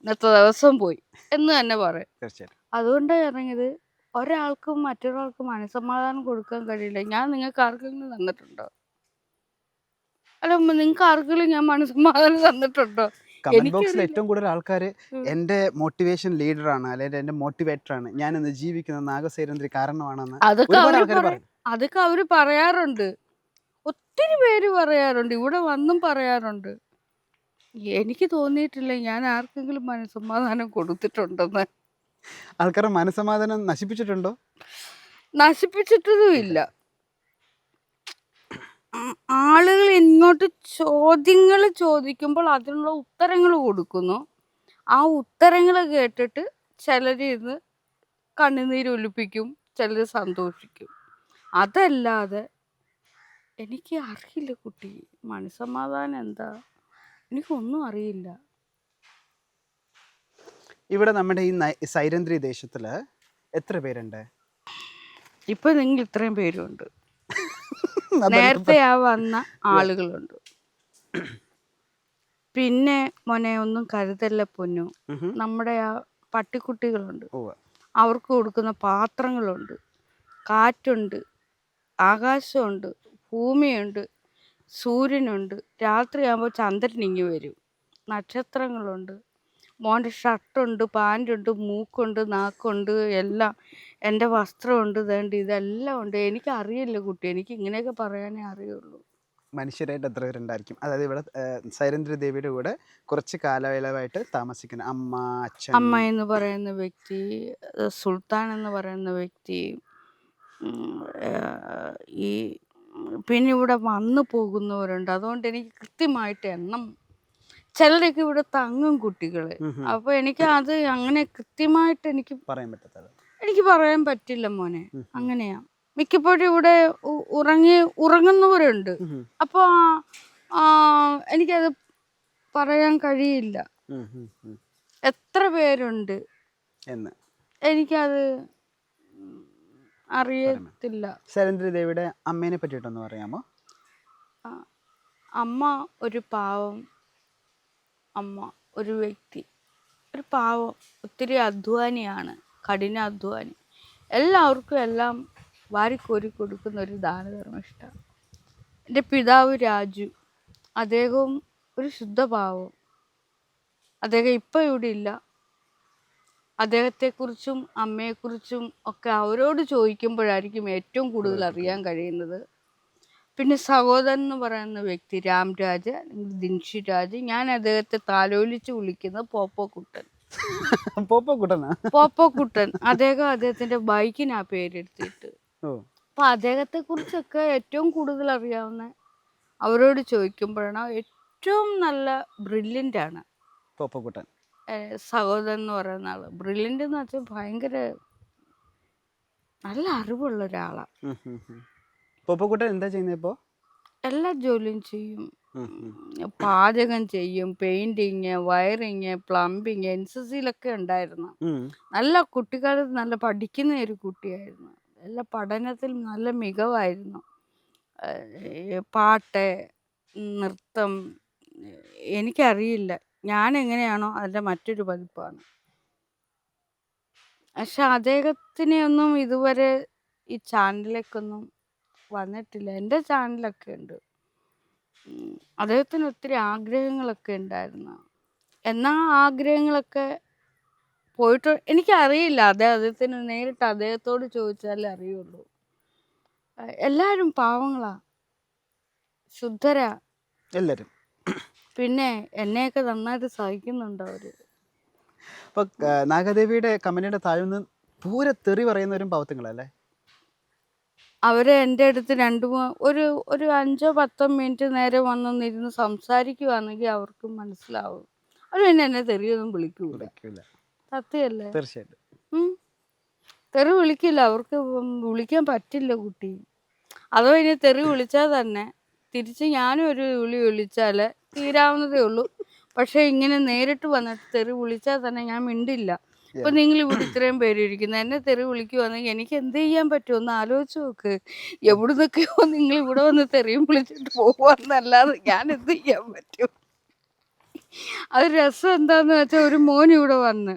ഇന്നത്തെ ദിവസം പോയി എന്ന് തന്നെ പറയും. അതുകൊണ്ടാണ് ഇറങ്ങിയത്. ഒരാൾക്കും മറ്റൊരാൾക്കും മനസമാധാനം കൊടുക്കാൻ കഴിയില്ല. ഞാൻ നിങ്ങൾക്ക് ആർക്കെങ്കിലും തന്നിട്ടുണ്ടോ? അല്ല, നിങ്ങൾക്ക് ആർക്കെങ്കിലും ഞാൻ മനസമാധാനം തന്നിട്ടുണ്ടോ? കമന്റ് ബോക്സിൽ ഏറ്റവും കൂടുതൽ ആൾക്കാർ എൻ്റെ മോട്ടിവേഷൻ ലീഡറാണ്, അല്ലെങ്കിൽ എൻ്റെ മോട്ടിവേറ്ററാണ്, ഞാൻ ഇന്ന് ജീവിക്കുന്ന നാഗസൈരന്ധ്രി കാരണമാണെന്ന് അതൊക്കെ അവര് പറയാറുണ്ട്. ഒത്തിരി പേര് പറയാറുണ്ട്, ഇവിടെ വന്നും പറയാറുണ്ട്. എനിക്ക് തോന്നിയിട്ടില്ല ഞാൻ ആർക്കെങ്കിലും മനസമാധാനം കൊടുത്തിട്ടുണ്ടെന്ന്. ആൾക്കാരുടെ മനസമാധാനം നശിപ്പിച്ചിട്ടുണ്ടോ? നശിപ്പിച്ചിട്ടതുമില്ല. ആളുകൾ ഇങ്ങോട്ട് ചോദ്യങ്ങൾ ചോദിക്കുമ്പോൾ അതിനുള്ള ഉത്തരങ്ങൾ കൊടുക്കുന്നു. ആ ഉത്തരങ്ങൾ കേട്ടിട്ട് ചിലരിന്ന് കണ്ണുനീരൊലിപ്പിക്കും, ചിലർ സന്തോഷിക്കും. അതല്ലാതെ എനിക്ക് അറിയില്ല കുട്ടി, മനസമാധാനം എന്താ, എനിക്കൊന്നും അറിയില്ല. ഇവിടെ നമ്മുടെ ഈ സൈരന്ധ്രി ദേശത്തിൽ എത്ര പേരുണ്ട്? ഇപ്പൊ നിങ്ങൾ ഇത്രയും പേരുണ്ട്. നേരത്തെ വന്ന ആളുകളുണ്ട്. പിന്നെ മോനെ ഒന്നും കരുതല്ല പൊന്നു, നമ്മുടെ ആ പട്ടിക്കുട്ടികളുണ്ട്, അവർക്ക് കൊടുക്കുന്ന പാത്രങ്ങളുണ്ട്, കാറ്റുണ്ട്, ആകാശമുണ്ട്, ഭൂമിയുണ്ട്, സൂര്യനുണ്ട്, രാത്രിയാകുമ്പോൾ ചന്ദ്രൻ ഇങ്ങി വരും, നക്ഷത്രങ്ങളുണ്ട്, മോൻ്റെ ഷർട്ടുണ്ട്, പാൻറ്റുണ്ട്, മൂക്കുണ്ട്, നാക്കുണ്ട്, എല്ലാം, എൻ്റെ വസ്ത്രമുണ്ട്, വേണ്ട ഇതെല്ലാം ഉണ്ട്. എനിക്കറിയില്ല കുട്ടി, എനിക്ക് ഇങ്ങനെയൊക്കെ പറയാനേ അറിയുള്ളൂ. മനുഷ്യരായിട്ട് എത്ര പേരുണ്ടായിരിക്കും? അതായത് ഇവിടെ സൈരന്ധ്രി ദേവിയുടെ കൂടെ കുറച്ച് കാലയളവായിട്ട് താമസിക്കുന്ന അമ്മ, അച്ഛൻ? അമ്മ എന്ന് പറയുന്ന വ്യക്തി, സുൽത്താൻ എന്ന് പറയുന്ന വ്യക്തി, ഈ പിന്നെ ഇവിടെ വന്നു പോകുന്നവരുണ്ട്. അതുകൊണ്ട് എനിക്ക് കൃത്യമായിട്ട് എണ്ണം, ചിലരൊക്കെ ഇവിടെ തങ്ങും കുട്ടികൾ. അപ്പോൾ എനിക്ക് അത് അങ്ങനെ കൃത്യമായിട്ട് എനിക്ക് പറയാൻ പറ്റില്ല മോനെ. അങ്ങനെയാ, മിക്കപ്പോഴും ഇവിടെ ഉറങ്ങുന്നവരുണ്ട്. അപ്പോൾ എനിക്കത് പറയാൻ കഴിയില്ല എത്ര പേരുണ്ട് എന്ന്, എനിക്കത് അറിയത്തില്ല. സൈരന്ധ്രി ദേവിയുടെ അമ്മേനെ പറ്റിയിട്ടൊന്ന് പറയാമോ? അമ്മ ഒരു പാവം അമ്മ, ഒരു വ്യക്തി, ഒരു പാവം, ഒത്തിരി അധ്വാനിയാണ്, കഠിനാധ്വാനി. എല്ലാവർക്കും എല്ലാം വാരിക്കോരി കൊടുക്കുന്ന ഒരു ദാനധർമ്മിഷ്ഠ. എൻ്റെ പിതാവ് രാജു, അദ്ദേഹവും ഒരു ശുദ്ധപാവം. അദ്ദേഹം ഇപ്പം ഇവിടെ ഇല്ല. അദ്ദേഹത്തെക്കുറിച്ചും അമ്മയെക്കുറിച്ചും ഒക്കെ അവരോട് ചോദിക്കുമ്പോഴായിരിക്കും ഏറ്റവും കൂടുതൽ അറിയാൻ കഴിയുന്നത്. പിന്നെ സഹോദരൻ എന്ന് പറയുന്ന വ്യക്തി രാംരാജ്, ദിൻഷിരാജ്, ഞാൻ അദ്ദേഹത്തെ താലോലിച്ച് വിളിക്കുന്നത് പോപ്പോക്കുട്ടൻ. പോപ്പോക്കുട്ടനാ? പോപ്പോക്കുട്ടൻ. അദ്ദേഹത്തിൻ്റെ ബൈക്കിനാ പേരെടുത്തിട്ട്. ഓ. അപ്പം അദ്ദേഹത്തെക്കുറിച്ചൊക്കെ ഏറ്റവും കൂടുതൽ അറിയാവുന്ന അവരോട് ചോദിക്കുമ്പോഴാണ് ഏറ്റവും നല്ല ബ്രില്യൻ്റാണ് പോപ്പോക്കുട്ടൻ. സഹോദരൻ എന്ന് പറയുന്ന ആള്. ബ്രില്യൻ്റ് എന്ന് വെച്ചാൽ ഭയങ്കര നല്ല അറിവുള്ള ഒരാളാണ്. പോപ്പോക്കുട്ടൻ എന്താ ചെയ്യുന്നത് ഇപ്പോൾ? എല്ലാ ജോലിയും ചെയ്യും. പാചകം ചെയ്യും, പെയിന്റിങ്, വയറിങ്, പ്ലംബിങ്. NCCയിലൊക്കെ ഉണ്ടായിരുന്നു. നല്ല കുട്ടിക്കാലത്ത് നല്ല പഠിക്കുന്ന ഒരു കുട്ടിയായിരുന്നു. എല്ലാ പഠനത്തിൽ നല്ല മികവായിരുന്നു. പാട്ട്, നൃത്തം, എനിക്കറിയില്ല, ഞാൻ എങ്ങനെയാണോ അതിൻ്റെ മറ്റൊരു പതിപ്പാണ്. പക്ഷെ അദ്ദേഹത്തിനെ ഒന്നും ഇതുവരെ ഈ ചാനലിലേക്കൊന്നും വന്നിട്ടില്ല. എൻ്റെ ചാനലൊക്കെ ഉണ്ട്. അദ്ദേഹത്തിന് ഒത്തിരി ആഗ്രഹങ്ങളൊക്കെ ഉണ്ടായിരുന്നു. എന്നാൽ ആഗ്രഹങ്ങളൊക്കെ പോയിട്ട് എനിക്കറിയില്ല. അദ്ദേഹത്തിന് നേരിട്ട് അദ്ദേഹത്തോട് ചോദിച്ചാലേ അറിയുള്ളൂ. എല്ലാവരും പാവങ്ങളാ, ശുദ്ധരാ എല്ലാവരും. പിന്നെ എന്നെയൊക്കെ നന്നായിട്ട് സഹിക്കുന്നുണ്ട് അവർ. അപ്പോൾ നാഗദേവിയുടെ കമന്റിയുടെ താഴെ നിന്ന് പൂരെ തെറി പറയുന്നവരും പാവത്തുങ്ങളല്ലേ? അവരെ എൻ്റെ അടുത്ത് ഒരു 5-10 മിനിറ്റ് നേരെ വന്നൊന്നിരുന്ന് സംസാരിക്കുവാണെങ്കിൽ അവർക്ക് മനസ്സിലാവും. അവർ പിന്നെ എന്നെ തെറിയൊന്നും വിളിക്കൂല. സത്യമല്ലേ? തീർച്ചയായിട്ടും തെറി വിളിക്കില്ല. അവർക്ക് വിളിക്കാൻ പറ്റില്ല കുട്ടി. അതോ ഇനി തെറി വിളിച്ചാൽ തന്നെ തിരിച്ച് ഞാനും ഒരു വിളി വിളിച്ചാൽ തീരാവുന്നതേ ഉള്ളൂ. പക്ഷെ ഇങ്ങനെ നേരിട്ട് വന്നിട്ട് തെറി വിളിച്ചാൽ തന്നെ ഞാൻ മിണ്ടില്ല. ഇപ്പൊ നിങ്ങൾ ഇവിടെ ഇത്രയും പേര് ഇരിക്കുന്നത്, എന്നെ തെറി വിളിക്കുവാണെങ്കിൽ എനിക്ക് എന്ത് ചെയ്യാൻ പറ്റും? ഒന്ന് ആലോചിച്ച് നോക്ക്. എവിടുന്നൊക്കെയോ നിങ്ങൾ ഇവിടെ വന്ന് തെറിയും വിളിച്ചിട്ട് പോവാന്നല്ലാതെ ഞാൻ എന്ത് ചെയ്യാൻ പറ്റും? അത് രസം എന്താന്ന് വെച്ചാൽ ഒരു മോൻ ഇവിടെ വന്ന്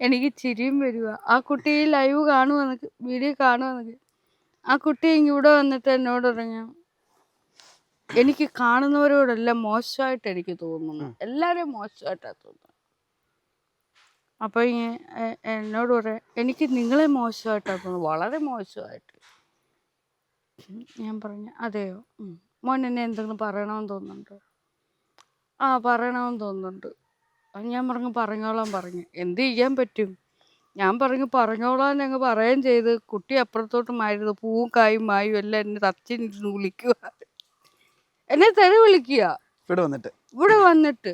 എനിക്ക് ചിരിയും വരുക. ആ കുട്ടി ലൈവ് കാണുവാന്നൊക്കെ, വീഡിയോ കാണുവാന്നൊക്കെ, ആ കുട്ടി ഇവിടെ വന്നിട്ട് എന്നോട് പറഞ്ഞു, എനിക്ക് കാണുന്നവരോടെല്ലാം മോശമായിട്ട് എനിക്ക് തോന്നുന്നു, എല്ലാവരെയും മോശമായിട്ടാണ് തോന്നുന്നത്. അപ്പോൾ എന്നോട് പറയാം, എനിക്ക് നിങ്ങളെ മോശമായിട്ടാണ് തോന്നുന്നു, വളരെ മോശമായിട്ട്. ഞാൻ പറഞ്ഞു, അതെയോ, മോൻ എന്നെ എന്തെങ്കിലും പറയണമെന്ന് തോന്നുന്നുണ്ടോ? ആ, പറയണമെന്ന് തോന്നുന്നുണ്ട്. ഞാൻ പറഞ്ഞോളാൻ പറഞ്ഞു. എന്ത് ചെയ്യാൻ പറ്റും? ഞാൻ പറഞ്ഞോളാൻ അങ്ങ് പറയുകയും ചെയ്ത് കുട്ടി അപ്പുറത്തോട്ട് മായിരുന്നു. പൂവും കായും മായും എല്ലാം എന്നെ തച്ചിരുന്ന് വിളിക്കുക, എന്നെ തെറി വിളിക്കുക ഇവിടെ വന്നിട്ട്.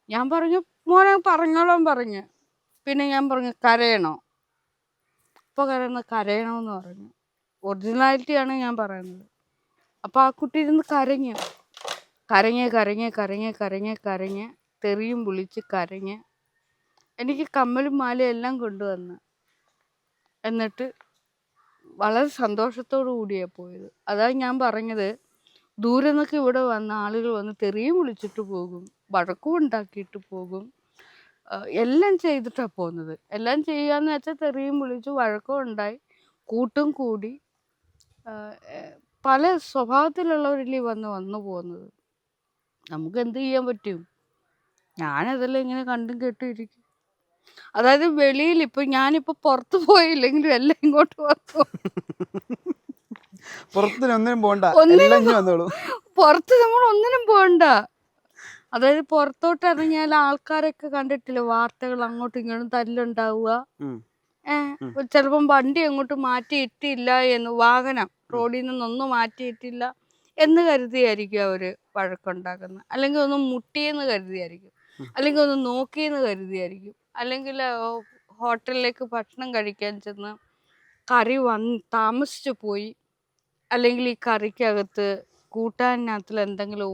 ഞാൻ പറഞ്ഞു, മോനെ പറഞ്ഞോളാൻ പറഞ്ഞു. പിന്നെ ഞാൻ പറഞ്ഞു, കരയണോ? ഇപ്പോൾ കരയണമെന്ന് പറഞ്ഞു. ഒറിജിനാലിറ്റിയാണ് ഞാൻ പറയുന്നത്. അപ്പോൾ ആ കുട്ടി ഇരുന്ന് കരഞ്ഞ് തെറിയും വിളിച്ച് കരഞ്ഞ് എനിക്ക് കമ്മലും മാലയും എല്ലാം കൊണ്ടുവന്ന്. എന്നിട്ട് വളരെ സന്തോഷത്തോടു കൂടിയാണ് പോയത്. അതാണ് ഞാൻ പറഞ്ഞത്, ദൂരെ നിന്നൊക്കെ ഇവിടെ വന്ന ആളുകൾ വന്ന് തെറിയും വിളിച്ചിട്ട് പോകും, വഴക്കും ഉണ്ടാക്കിയിട്ട് പോകും, എല്ലാം ചെയ്തിട്ടാണ് പോകുന്നത്. എല്ലാം ചെയ്യാന്ന് വെച്ചാൽ തെറിയും വിളിച്ചു, വഴക്കം ഉണ്ടായി, കൂട്ടും കൂടി, പല സ്വഭാവത്തിലുള്ളവരില്ലേ വന്നു പോകുന്നത്. നമുക്ക് എന്ത് ചെയ്യാൻ പറ്റും? ഞാനതെല്ലാം ഇങ്ങനെ കണ്ടും കേട്ടും ഇരിക്കും. അതായത് വെളിയിൽ ഇപ്പം ഞാനിപ്പോൾ പുറത്ത് പോയില്ലെങ്കിലും എല്ലാം ഇങ്ങോട്ട് വന്നു. പുറത്ത് നമ്മൾ ഒന്നിനും പോകണ്ട. അതായത് പുറത്തോട്ട് ഇറങ്ങിയാൽ ആൾക്കാരൊക്കെ കണ്ടിട്ടില്ല, വാർത്തകൾ അങ്ങോട്ടും ഇങ്ങോട്ടും തല്ലുണ്ടാവുക, ചിലപ്പം വണ്ടി അങ്ങോട്ട് മാറ്റിയിട്ടില്ല എന്ന്, വാഹനം റോഡിൽ നിന്നൊന്നും മാറ്റിയിട്ടില്ല എന്ന് കരുതിയായിരിക്കും അവർ വഴക്കുണ്ടാക്കുന്നത്. അല്ലെങ്കിൽ ഒന്ന് മുട്ടിയെന്ന് കരുതിയായിരിക്കും, അല്ലെങ്കിൽ ഒന്ന് നോക്കിയെന്ന് കരുതിയായിരിക്കും, അല്ലെങ്കിൽ ഹോട്ടലിലേക്ക് ഭക്ഷണം കഴിക്കാൻ ചെന്ന് കറി താമസിച്ചു പോയി, അല്ലെങ്കിൽ ഈ കറിക്കകത്ത് കൂട്ടാനകത്തിൽ എന്തെങ്കിലും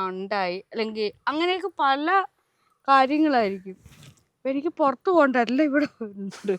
ഉണ്ടായി, അല്ലെങ്കിൽ അങ്ങനെയൊക്കെ പല കാര്യങ്ങളായിരിക്കും. അപ്പം എനിക്ക് പുറത്ത് പോകണ്ട, എല്ലാം ഇവിടെ ഉണ്ട്.